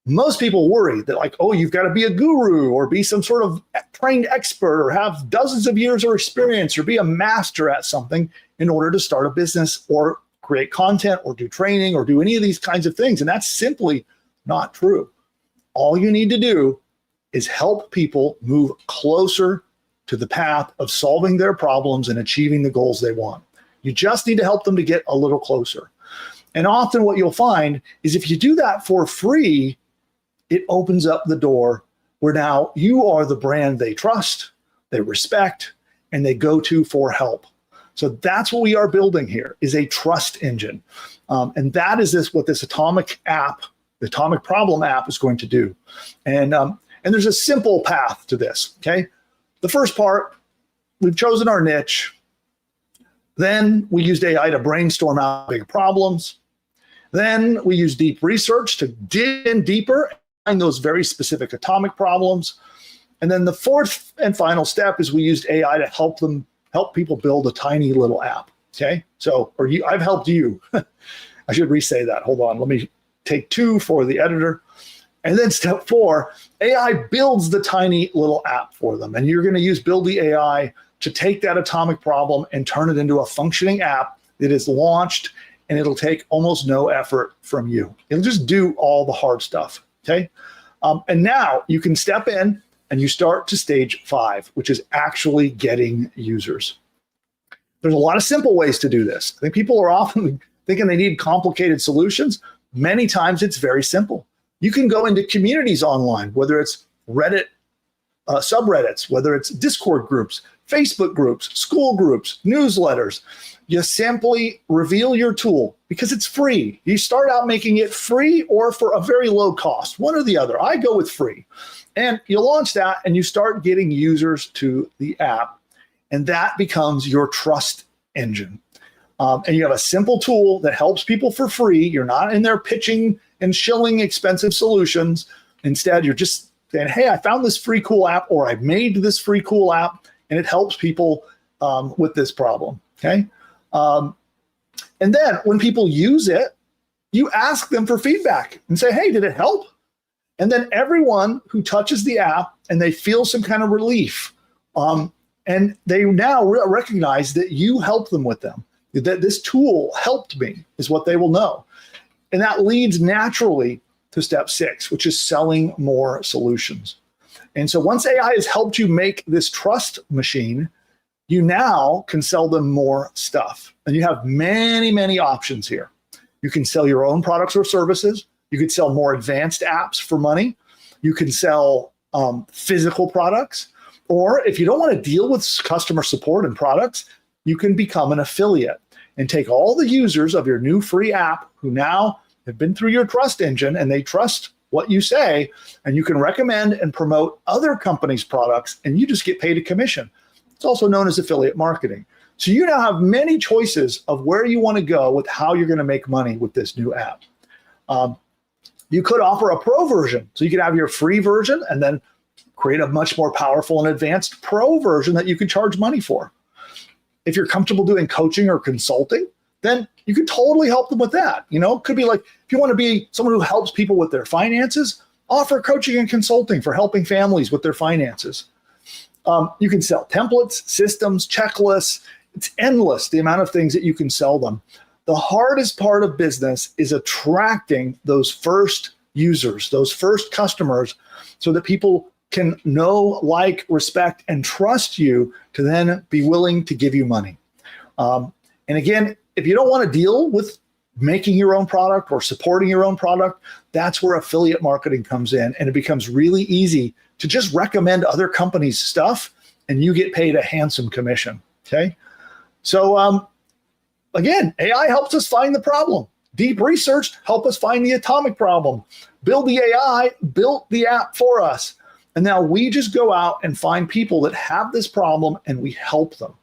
Most people worry that like, oh, you've got to be a guru or be some sort of trained expert or have dozens of years of experience or be a master at something in order to start a business or create content or do training or do any of these kinds of things. And that's simply not true. All you need to do is help people move closer to the path of solving their problems and achieving the goals they want. You just need to help them to get a little closer. And often what you'll find is if you do that for free, it opens up the door where now you are the brand they trust, they respect, and they go to for help. So that's what we are building here is a trust engine. And that is what this atomic app, the atomic problem app is going to do. And there's a simple path to this, okay? The first part, we've chosen our niche. Then we used AI to brainstorm out big problems. Then we used deep research to dig in deeper and find those very specific atomic problems. And then the fourth and final step is we used AI to help people build a tiny little app, okay? So, I've helped you. I should re-say that. Hold on, let me take 2 for the editor. And then step 4, AI builds the tiny little app for them. And you're gonna use Buildy AI to take that atomic problem and turn it into a functioning app that is launched, and it'll take almost no effort from you. It'll just do all the hard stuff, okay? And now you can step in and you start to stage 5, which is actually getting users. There's a lot of simple ways to do this. I think people are often thinking they need complicated solutions. Many times it's very simple. You can go into communities online, whether it's Reddit subreddits, whether it's Discord groups, Facebook groups, school groups, newsletters. You simply reveal your tool because it's free. You start out making it free or for a very low cost, one or the other. I go with free. And you launch that and you start getting users to the app. And that becomes your trust engine. And you have a simple tool that helps people for free. You're not in there pitching and shilling expensive solutions. Instead, you're just saying, hey, I found this free cool app, or I made this free cool app, and it helps people with this problem. Okay. And then when people use it, you ask them for feedback and say, hey, did it help? And then everyone who touches the app and they feel some kind of relief, and they now recognize that you helped them with them, that this tool helped me, is what they will know. And that leads naturally to step 6, which is selling more solutions. And so once AI has helped you make this trust machine, you now can sell them more stuff. And you have many, many options here. You can sell your own products or services. You could sell more advanced apps for money. You can sell physical products. Or if you don't want to deal with customer support and products, you can become an affiliate and take all the users of your new free app who now have been through your trust engine and they trust what you say, and you can recommend and promote other companies' products, and you just get paid a commission. It's also known as affiliate marketing. So you now have many choices of where you want to go with how you're going to make money with this new app. You could offer a pro version. So you could have your free version and then create a much more powerful and advanced pro version that you can charge money for. If you're comfortable doing coaching or consulting, then you could totally help them with that. You know, it could be like, if you want to be someone who helps people with their finances, offer coaching and consulting for helping families with their finances. You can sell templates, systems, checklists. It's endless, the amount of things that you can sell them. The hardest part of business is attracting those first users, those first customers, so that people can know, like, respect, and trust you to then be willing to give you money. And again, if you don't want to deal with making your own product or supporting your own product, that's where affiliate marketing comes in, and it becomes really easy to just recommend other companies' stuff, and you get paid a handsome commission. Okay. So again, AI helps us find the problem. Deep research help us find the atomic problem. Build the AI, built the app for us. And now we just go out and find people that have this problem and we help them.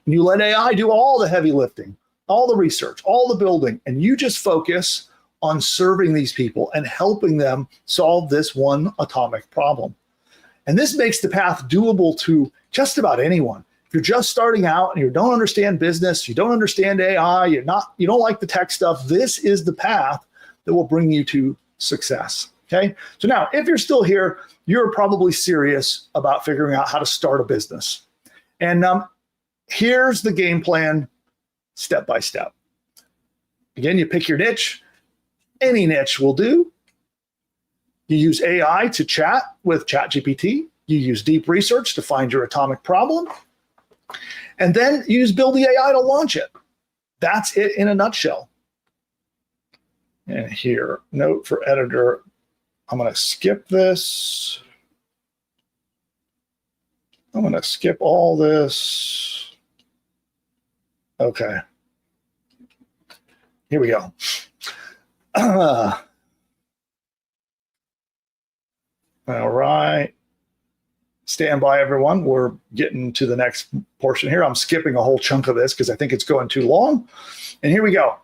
And you let AI do all the heavy lifting, all the research, all the building, and you just focus on serving these people and helping them solve this one atomic problem. And this makes the path doable to just about anyone. If you're just starting out and you don't understand business, you don't understand AI, you don't like the tech stuff, this is the path that will bring you to success. Okay. So now, if you're still here, you're probably serious about figuring out how to start a business. And here's the game plan, step by step. Again, you pick your niche. Any niche will do. You use AI to chat with ChatGPT. You use deep research to find your atomic problem. And then you use Build the AI to launch it. That's it in a nutshell. And here, note for editor, I'm going to skip this. I'm going to skip all this. Okay. Here we go. All right. Stand by, everyone. We're getting to the next portion here. I'm skipping a whole chunk of this because I think it's going too long. And here we go.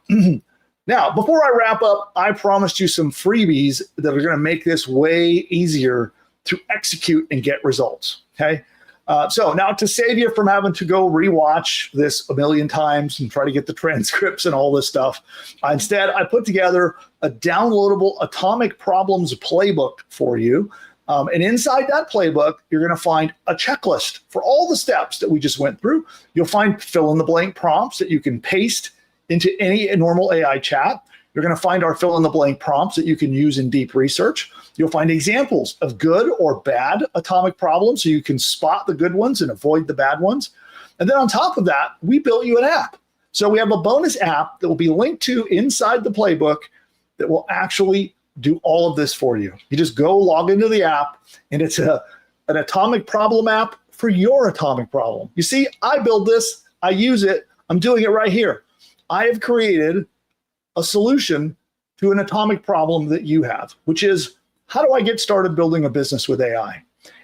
Now, before I wrap up, I promised you some freebies that are going to make this way easier to execute and get results. Okay. So now, to save you from having to go rewatch this a million times and try to get the transcripts and all this stuff, instead, I put together a downloadable Atomic Problems playbook for you. And inside that playbook, you're going to find a checklist for all the steps that we just went through. You'll find fill-in-the-blank prompts that you can paste into any normal AI chat. You're going to find our fill-in-the-blank prompts that you can use in deep research. You'll find examples of good or bad atomic problems so you can spot the good ones and avoid the bad ones. And then on top of that, we built you an app. So we have a bonus app that will be linked to inside the playbook that will actually do all of this for you. You just go log into the app, and it's an atomic problem app for your atomic problem. You see, I build this, I use it, I'm doing it right here. I have created a solution to an atomic problem that you have, which is, how do I get started building a business with AI?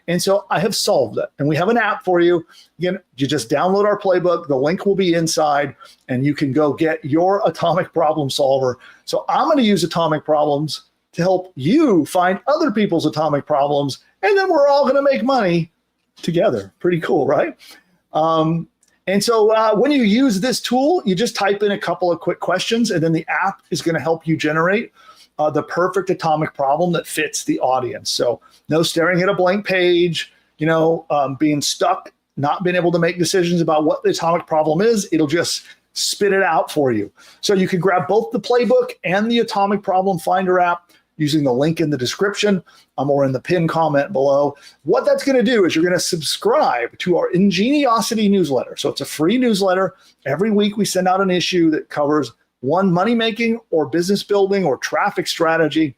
And so I have solved it. And we have an app for you. Again, you just download our playbook. The link will be inside, and you can go get your atomic problem solver. So I'm going to use atomic problems to help you find other people's atomic problems, and then we're all going to make money together. Pretty cool, right? And so when you use this tool, you just type in a couple of quick questions, and then the app is going to help you generate the perfect atomic problem that fits the audience. So no staring at a blank page, being stuck, not being able to make decisions about what the atomic problem is. It'll just spit it out for you. So you can grab both the playbook and the atomic problem finder app using the link in the description or in the pinned comment below. What that's going to do is you're going to subscribe to our Ingeniosity newsletter. So it's a free newsletter. Every week we send out an issue that covers one money-making or business building or traffic strategy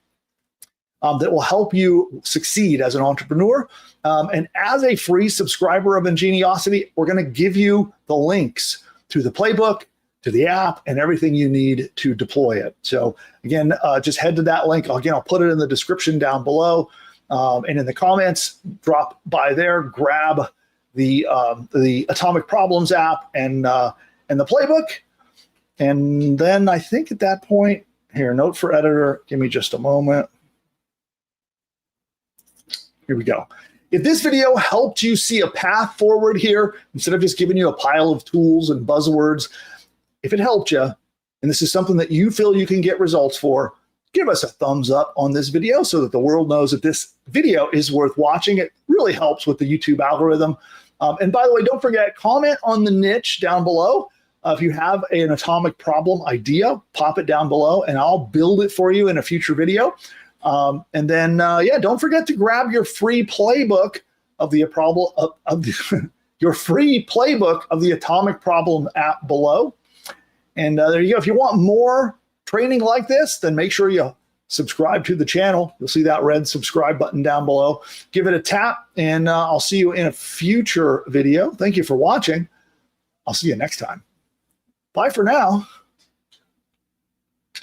that will help you succeed as an entrepreneur. And as a free subscriber of Ingeniosity, we're going to give you the links to the playbook, to the app, and everything you need to deploy it. So again, just head to that link. Again, I'll put it in the description down below. And in the comments, drop by there, grab the Atomic Problems app and the playbook. And then I think at that point, here, note for editor, give me just a moment. Here we go. If this video helped you see a path forward here, instead of just giving you a pile of tools and buzzwords, if it helped you, and this is something that you feel you can get results for, give us a thumbs up on this video so that the world knows that this video is worth watching. It really helps with the YouTube algorithm. And by the way, don't forget, comment on the niche down below. If you have an atomic problem idea, pop it down below and I'll build it for you in a future video. And then, don't forget to grab your free playbook of the your free playbook of the Atomic Problem app below. And there you go. If you want more training like this, then make sure you subscribe to the channel. You'll see that red subscribe button down below. Give it a tap, and I'll see you in a future video. Thank you for watching. I'll see you next time. Bye for now.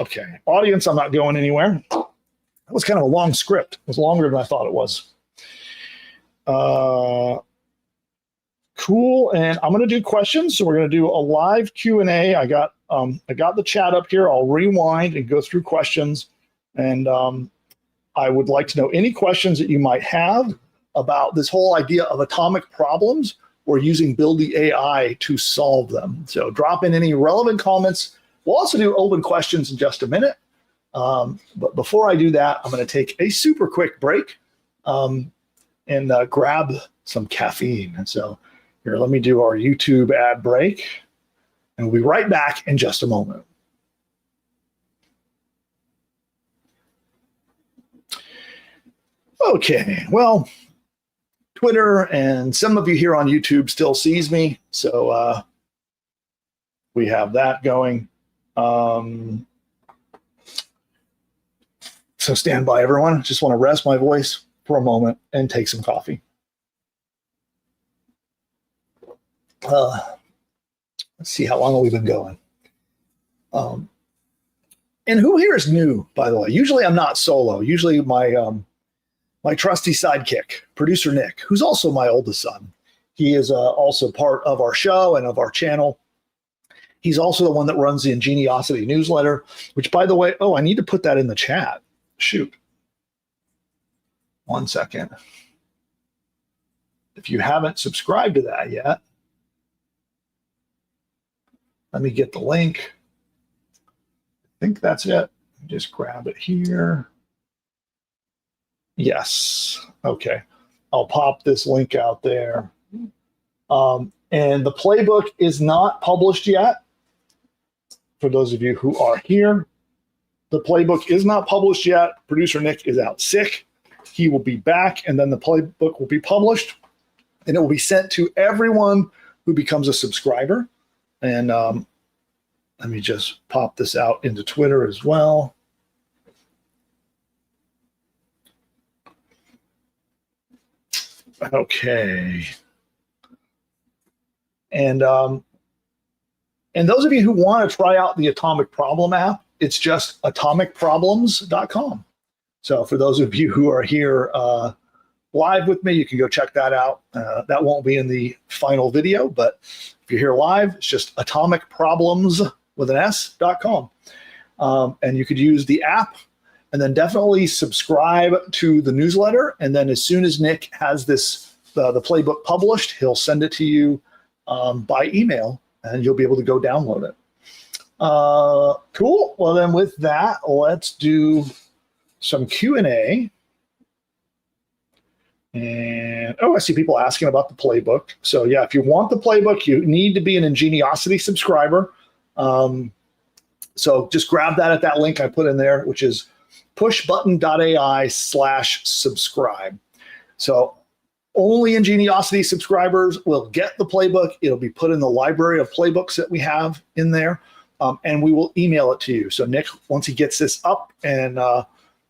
Okay, audience, I'm not going anywhere. That was kind of a long script. It was longer than I thought it was. Cool, and I'm going to do questions. So we're going to do a live Q&A. I got the chat up here. I'll rewind and go through questions. And I would like to know any questions that you might have about this whole idea of atomic problems or using Build the AI to solve them. So drop in any relevant comments. We'll also do open questions in just a minute. But before I do that, I'm going to take a super quick break and grab some caffeine. And so here, let me do our YouTube ad break. And we'll be right back in just a moment. Okay, well, Twitter and some of you here on YouTube still sees me, so we have that going. So stand by, everyone. Just want to rest my voice for a moment and take some coffee. Let's see, how long have we been going? And who here is new, by the way? Usually I'm not solo. Usually my trusty sidekick, producer Nick, who's also my oldest son. He is also part of our show and of our channel. He's also the one that runs the Ingeniosity newsletter, which, by the way, I need to put that in the chat. Shoot. 1 second. If you haven't subscribed to that yet, let me get the link. I think that's it. Just grab it here. Yes. Okay. I'll pop this link out there. And the playbook is not published yet. For those of you who are here, the playbook is not published yet. Producer Nick is out sick. He will be back, and then the playbook will be published, and it will be sent to everyone who becomes a subscriber. And let me just pop this out into Twitter as well. Okay. And And those of you who want to try out the Atomic Problem app, it's just atomicproblems.com. So for those of you who are here live with me, you can go check that out. That won't be in the final video, but if you're here live, it's just atomicproblems.com. And you could use the app, and then definitely subscribe to the newsletter. And then as soon as Nick has this, the playbook published, he'll send it to you by email, and you'll be able to go download it. Cool. Well, then with that, let's do some Q&A. And, I see people asking about the playbook. So yeah, if you want the playbook, you need to be an Ingeniosity subscriber. So just grab that at that link I put in there, which is pushbutton.ai/subscribe. So only Ingeniosity subscribers will get the playbook. It'll be put in the library of playbooks that we have in there, and we will email it to you. So Nick, once he gets this up and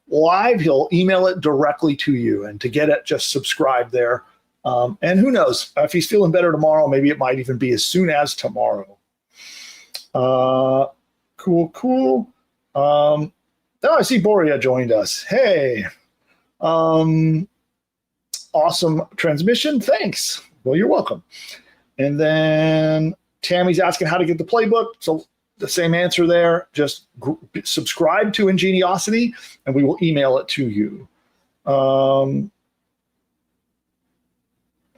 live, he'll email it directly to you. And to get it, just subscribe there. And who knows, if he's feeling better tomorrow, maybe it might even be as soon as tomorrow. Cool. Oh, I see Boria joined us. Hey, awesome transmission. Thanks. Well, you're welcome. And then Tammy's asking how to get the playbook. So the same answer there. Just subscribe to Ingeniosity, and we will email it to you.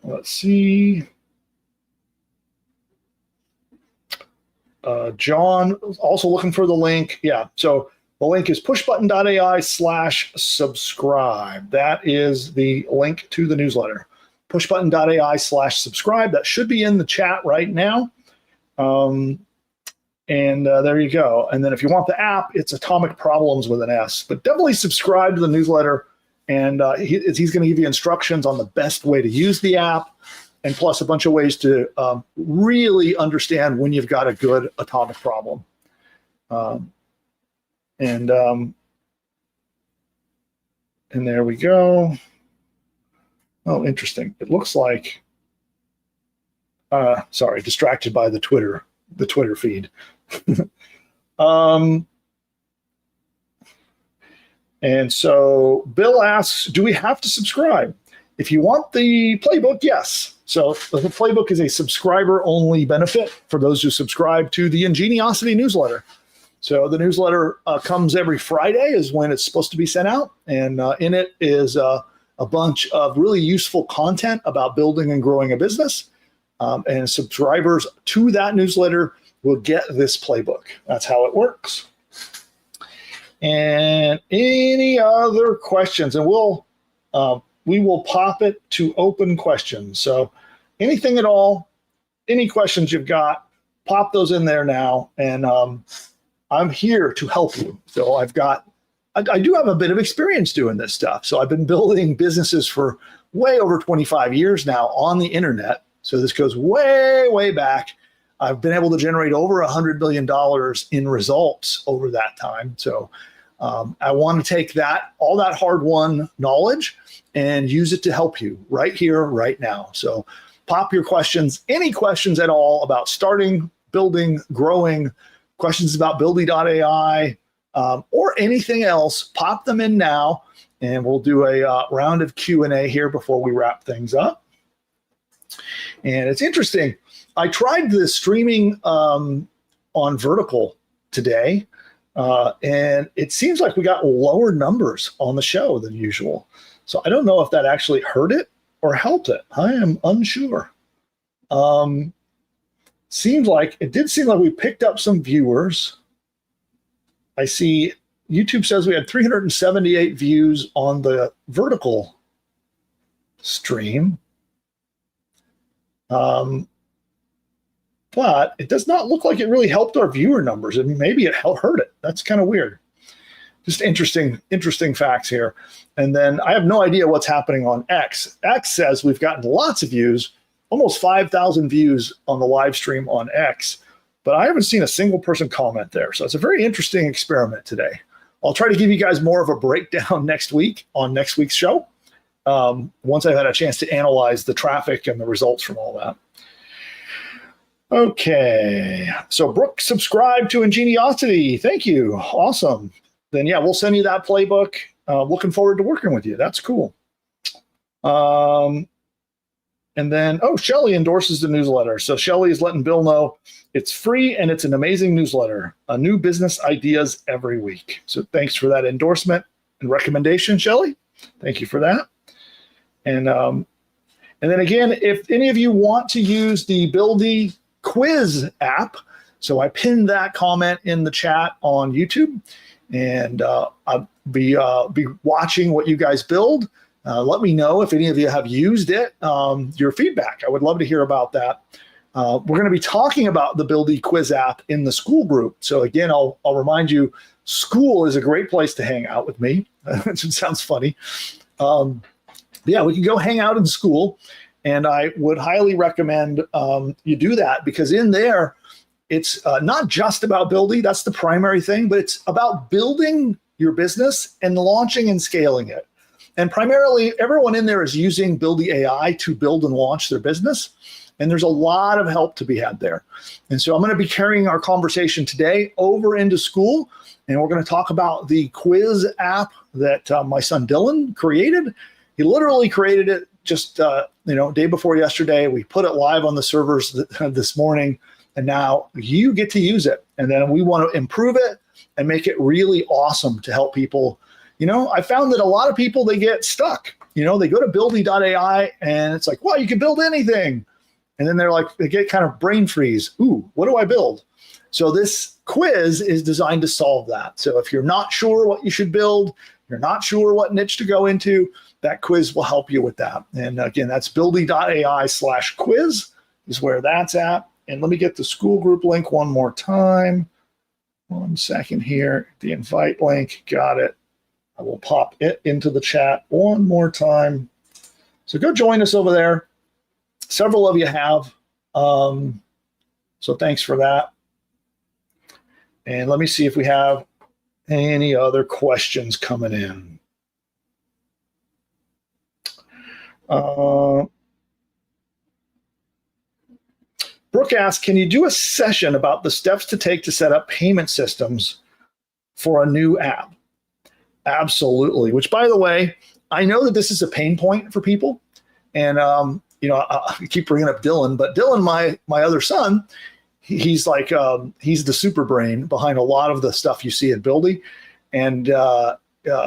Let's see. John also looking for the link. Yeah, so the link is pushbutton.ai/subscribe. That is the link to the newsletter. Pushbutton.ai/subscribe. That should be in the chat right now. And there you go. And then if you want the app, it's Atomic Problems with an S. But definitely subscribe to the newsletter, and he's going to give you instructions on the best way to use the app, and plus a bunch of ways to really understand when you've got a good atomic problem. And there we go. Oh, interesting. It looks like, sorry, distracted by the Twitter feed. And so Bill asks, do we have to subscribe? If you want the playbook, yes. So the playbook is a subscriber-only benefit for those who subscribe to the Ingeniosity newsletter. So the newsletter comes every Friday is when it's supposed to be sent out. And in it is a bunch of really useful content about building and growing a business. And subscribers to that newsletter will get this playbook. That's how it works. And any other questions? And we will pop it to open questions. So anything at all, any questions you've got, pop those in there now. And I'm here to help you. So I do have a bit of experience doing this stuff. So I've been building businesses for way over 25 years now on the internet. So this goes way, way back. I've been able to generate over $100 million in results over that time. So I want to take all that hard-won knowledge and use it to help you right here, right now. So pop your questions, any questions at all about starting, building, growing, questions about Buildy.ai, or anything else, pop them in now, and we'll do a round of Q&A here before we wrap things up. And it's interesting. I tried the streaming on Vertical today, and it seems like we got lower numbers on the show than usual. So I don't know if that actually hurt it or helped it. I am unsure. It did seem like we picked up some viewers. I see YouTube says we had 378 views on the Vertical stream. But it does not look like it really helped our viewer numbers. I mean, maybe it hurt it. That's kind of weird. Just interesting facts here. And then I have no idea what's happening on X. X says we've gotten lots of views, almost 5,000 views on the live stream on X, but I haven't seen a single person comment there. So it's a very interesting experiment today. I'll try to give you guys more of a breakdown next week on next week's show, once I've had a chance to analyze the traffic and the results from all that. Okay. So Brooke subscribed to Ingeniosity. Thank you. Awesome. Then yeah, we'll send you that playbook. Looking forward to working with you. That's cool. And then, Shelly endorses the newsletter. So Shelly is letting Bill know it's free and it's an amazing newsletter. New business ideas every week. So thanks for that endorsement and recommendation, Shelly. Thank you for that. And then again, if any of you want to use the Buildy quiz app, so I pinned that comment in the chat on YouTube, and I'll be watching what you guys build. Let me know if any of you have used it, your feedback. I would love to hear about that. We're going to be talking about the Buildy quiz app in the school group. So again, I'll remind you, school is a great place to hang out with me. It sounds funny. Yeah, we can go hang out in school, and I would highly recommend you do that, because in there, it's not just about Buildy. That's the primary thing, but it's about building your business and launching and scaling it. And primarily, everyone in there is using Buildy AI to build and launch their business. And there's a lot of help to be had there. And so I'm going to be carrying our conversation today over into school. And we're going to talk about the quiz app that my son Dylan created. He literally created it just day before yesterday. We put it live on the servers this morning. And now you get to use it. And then we want to improve it and make it really awesome to help people. I found that a lot of people, they get stuck. They go to buildy.ai and it's like, well, you can build anything. And then they get kind of brain freeze. Ooh, what do I build? So this quiz is designed to solve that. So if you're not sure what you should build, you're not sure what niche to go into, that quiz will help you with that. And again, that's buildy.ai/quiz is where that's at. And let me get the school group link one more time. 1 second here. The invite link, got it. I will pop it into the chat one more time. So go join us over there. Several of you have. So thanks for that. And let me see if we have any other questions coming in. Brooke asks, can you do a session about the steps to take to set up payment systems for a new app? Absolutely. Which, by the way, I know that this is a pain point for people. And, I keep bringing up Dylan, but Dylan, my other son, he's he's the super brain behind a lot of the stuff you see at Buildy. And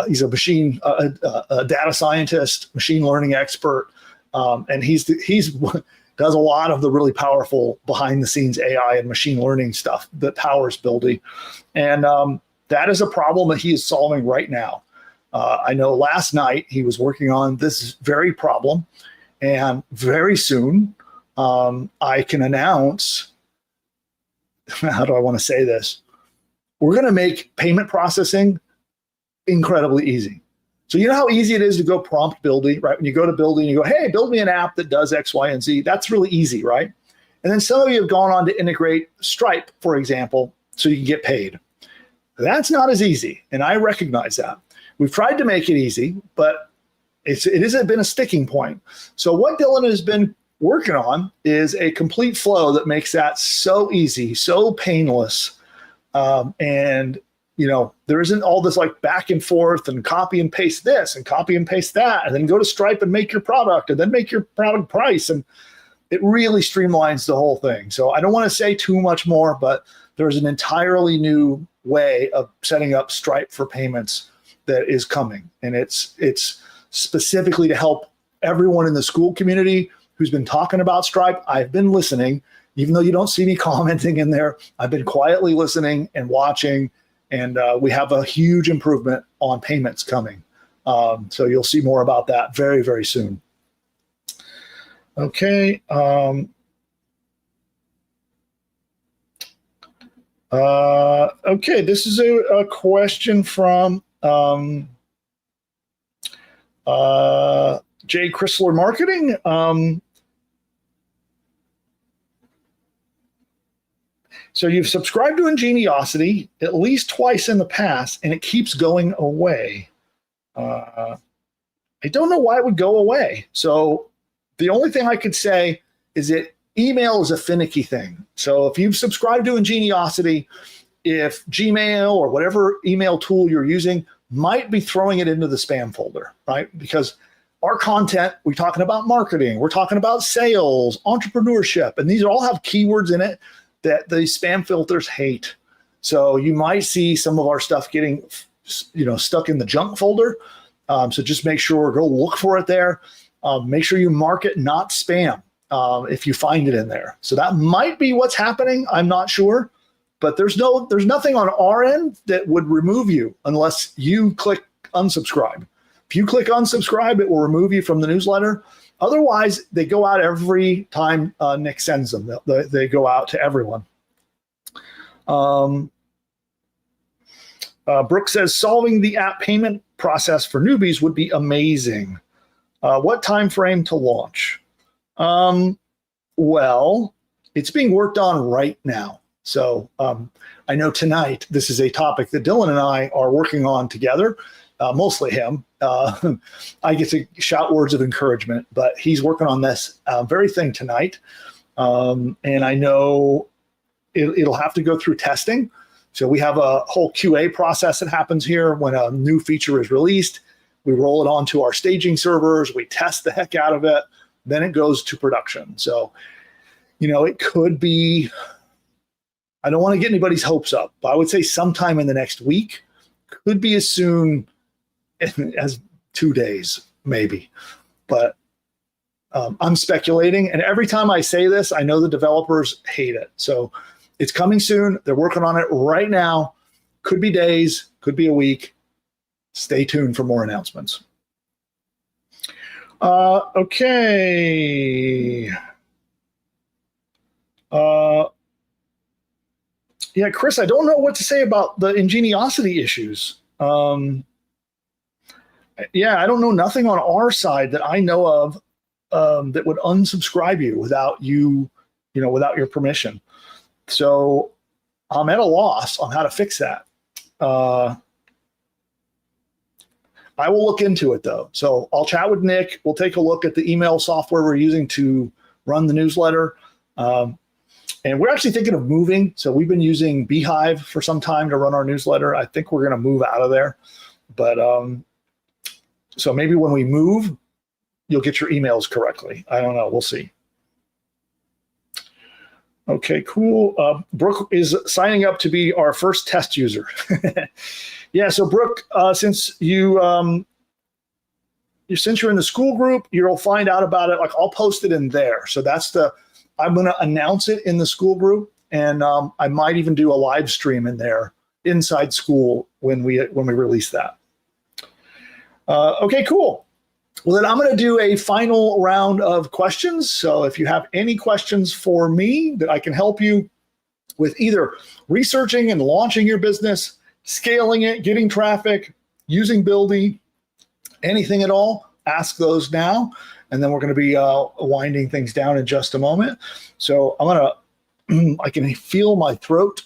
he's a data scientist, machine learning expert. And he's does a lot of the really powerful behind the scenes AI and machine learning stuff that powers Buildy. And that is a problem that he is solving right now. I know last night he was working on this very problem, and very soon I can announce, how do I want to say this? We're going to make payment processing incredibly easy. So you know how easy it is to go prompt Buildy, right? When you go to Buildy and you go, hey, build me an app that does X, Y, and Z. That's really easy, right? And then some of you have gone on to integrate Stripe, for example, so you can get paid. That's not as easy, and I recognize that. We've tried to make it easy, but it hasn't been a sticking point. So what Dylan has been working on is a complete flow that makes that so easy, so painless, and there isn't all this back and forth and copy and paste this and copy and paste that, and then go to Stripe and make your product and then make your product price. And it really streamlines the whole thing. So I don't want to say too much more, but there's an entirely new way of setting up Stripe for payments that is coming. And it's specifically to help everyone in the school community who's been talking about Stripe. I've been listening, even though you don't see me commenting in there. I've been quietly listening and watching, and we have a huge improvement on payments coming. So you'll see more about that very, very soon. Okay. Okay, this is a question from Jay Chrysler Marketing. So you've subscribed to Ingeniosity at least twice in the past, and it keeps going away. I don't know why it would go away. So the only thing I could say is email is a finicky thing. So if you've subscribed to Ingeniosity, if Gmail or whatever email tool you're using might be throwing it into the spam folder, right? Because our content, we're talking about marketing, we're talking about sales, entrepreneurship, and these all have keywords in it that the spam filters hate. So you might see some of our stuff getting, stuck in the junk folder. So just make sure, go look for it there. Make sure you mark it not spam if you find it in there. So that might be what's happening. I'm not sure, but there's nothing on our end that would remove you unless you click unsubscribe. If you click unsubscribe, it will remove you from the newsletter. Otherwise, they go out every time Nick sends them. They go out to everyone. Brooke says, solving the app payment process for newbies would be amazing. What time frame to launch? Well, it's being worked on right now. So I know tonight this is a topic that Dylan and I are working on together, mostly him. I get to shout words of encouragement, but he's working on this very thing tonight. And I know it'll have to go through testing. So we have a whole QA process that happens here when a new feature is released. We roll it onto our staging servers. We test the heck out of it. Then it goes to production. So, it could be, I don't want to get anybody's hopes up, but I would say sometime in the next week, could be as soon as 2 days, maybe. But I'm speculating. And every time I say this, I know the developers hate it. So it's coming soon. They're working on it right now. Could be days, could be a week. Stay tuned for more announcements. Okay. Yeah, Chris, I don't know what to say about the Ingeniosity issues. Yeah, I don't know nothing on our side that I know of that would unsubscribe you without without your permission. So I'm at a loss on how to fix that. I will look into it though. So I'll chat with Nick. We'll take a look at the email software we're using to run the newsletter. And we're actually thinking of moving. So we've been using Beehive for some time to run our newsletter. I think we're going to move out of there. But so maybe when we move, you'll get your emails correctly. I don't know. We'll see. Okay, cool. Brooke is signing up to be our first test user. Yeah, so Brooke, since you're in the school group, you'll find out about it. Like I'll post it in there. So I'm going to announce it in the school group, and I might even do a live stream in there inside school when we release that. Okay, cool. Well, then I'm going to do a final round of questions. So if you have any questions for me that I can help you with either researching and launching your business, scaling it, getting traffic, using Buildy, anything at all, ask those now. And then we're going to be winding things down in just a moment. So I can feel my throat,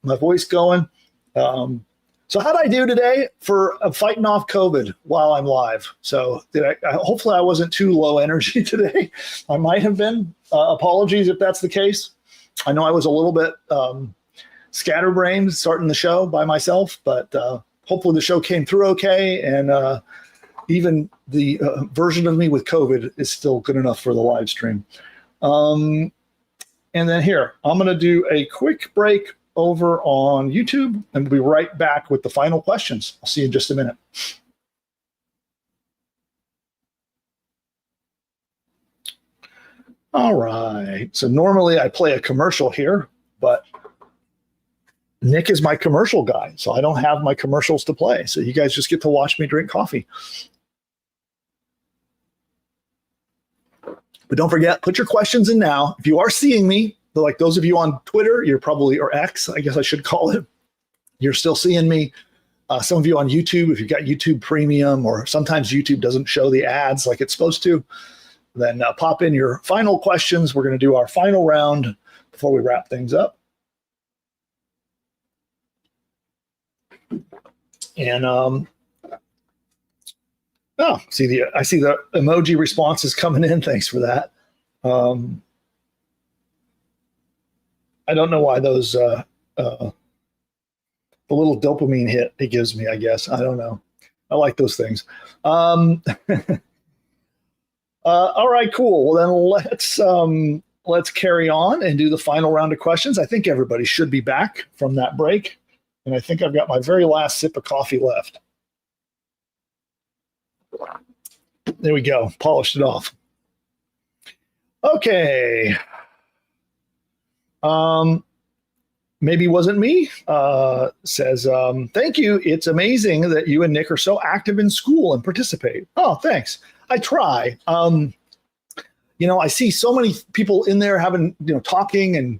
my voice going. So how'd I do today for fighting off COVID while I'm live? So hopefully I wasn't too low energy today. I might have been. Apologies if that's the case. I know I was a little bit scatterbrained starting the show by myself, but hopefully the show came through okay. And even the version of me with COVID is still good enough for the live stream. And then here, I'm going to do a quick break over on YouTube, and we'll be right back with the final questions. I'll see you in just a minute. All right. So normally I play a commercial here, but Nick is my commercial guy, so I don't have my commercials to play. So you guys just get to watch me drink coffee. But don't forget, put your questions in now. If you are seeing me, like those of you on Twitter, you're probably, or X, I guess I should call it, you're still seeing me. Some of you on YouTube, if you've got YouTube Premium, or sometimes YouTube doesn't show the ads like it's supposed to, then pop in your final questions. We're going to do our final round before we wrap things up. And I see the emoji responses coming in. Thanks for that. Um, I don't know why those the little dopamine hit it gives me. I guess I don't know. I like those things. All right, cool. Well, then let's carry on and do the final round of questions. I think everybody should be back from that break, and I think I've got my very last sip of coffee left. There we go. Polished it off. Okay. Maybe wasn't me. Says, thank you. It's amazing that you and Nick are so active in school and participate. Oh, thanks. I try. I see so many people in there having, talking and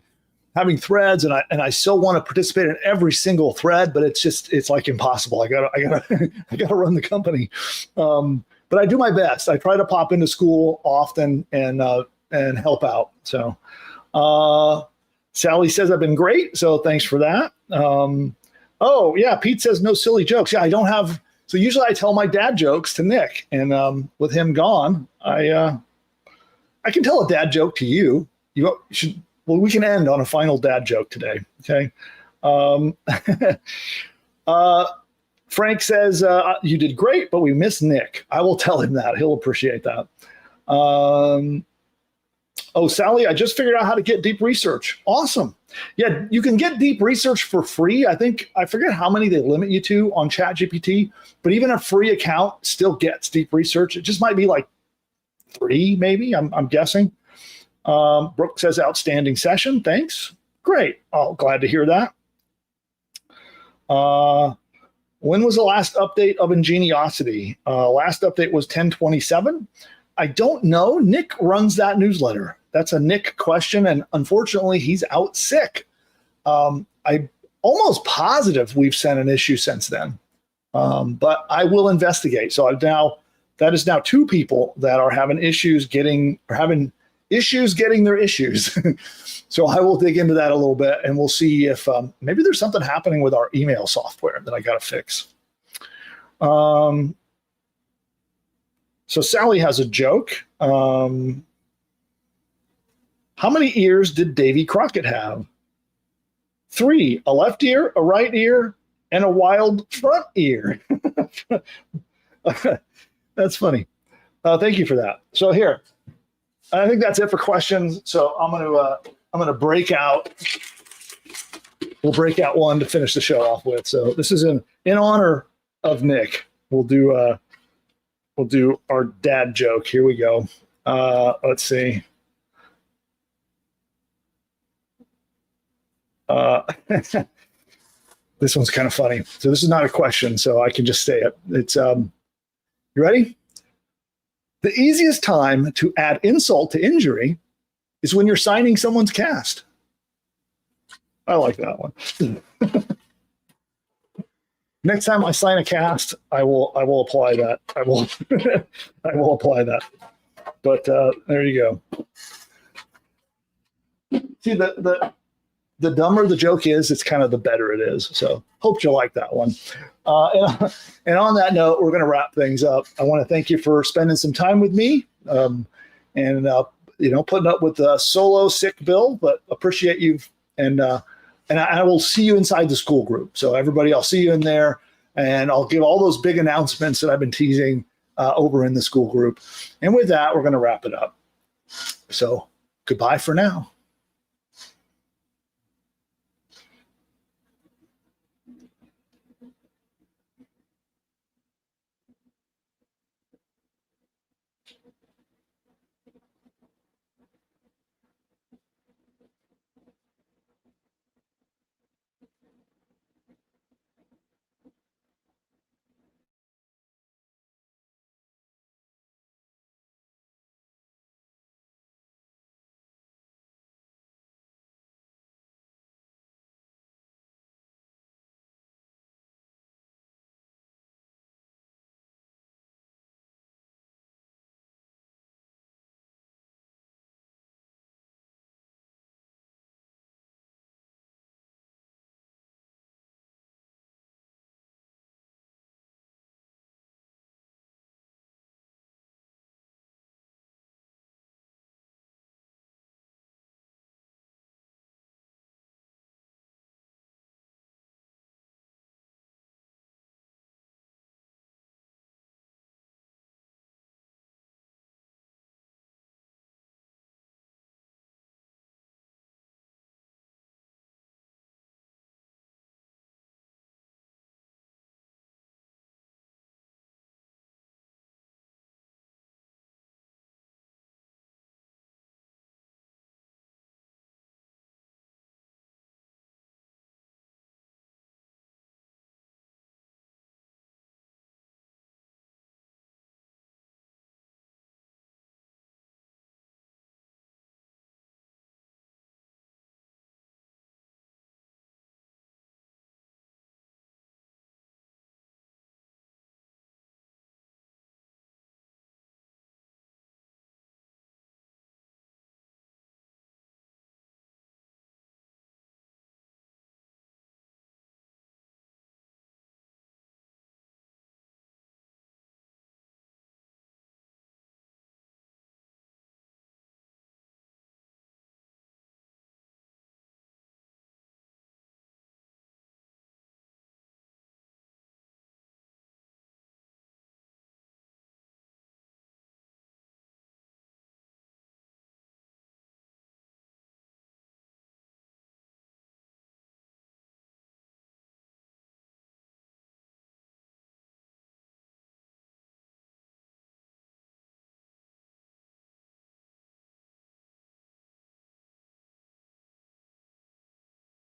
having threads, and I so want to participate in every single thread, but it's like impossible. I gotta run the company. But I do my best. I try to pop into school often and help out. So, Sally says I've been great. So thanks for that. Oh yeah. Pete says no silly jokes. Yeah, I don't have. So usually I tell my dad jokes to Nick, and with him gone, I can tell a dad joke to you. You should. Well, we can end on a final dad joke today. Okay. Frank says you did great, but we miss Nick. I will tell him that. He'll appreciate that. Oh, Sally, I just figured out how to get deep research. Awesome. Yeah, you can get deep research for free. I forget how many they limit you to on ChatGPT, but even a free account still gets deep research. It just might be like 3, maybe, I'm guessing. Brooke says outstanding session. Thanks. Great. Oh, glad to hear that. When was the last update of Ingeniosity? Last update was 10/27. I don't know. Nick runs that newsletter. That's a Nick question, and unfortunately, he's out sick. I'm almost positive we've sent an issue since then, but I will investigate. So that is now 2 people that are having issues getting their issues. So I will dig into that a little bit, and we'll see if maybe there's something happening with our email software that I got to fix. So Sally has a joke. How many ears did Davy Crockett have? 3, a left ear, a right ear, and a wild front ear. That's funny. Thank you for that. So here, I think that's it for questions. So I'm gonna break out. We'll break out one to finish the show off with. So this is in honor of Nick. We'll do our dad joke. Here we go. Let's see. This one's kind of funny. So this is not a question, so I can just say it. It's you ready? The easiest time to add insult to injury is when you're signing someone's cast. I like that one. Next time I sign a cast, I will apply that. I will apply that. But there you go. See, the dumber the joke is, it's kind of the better it is. So hope you like that one. And on that note, we're going to wrap things up. I want to thank you for spending some time with me, and putting up with the solo sick Bill, but appreciate you. And I will see you inside the school group. So everybody, I'll see you in there, and I'll give all those big announcements that I've been teasing over in the school group. And with that, we're going to wrap it up. So goodbye for now.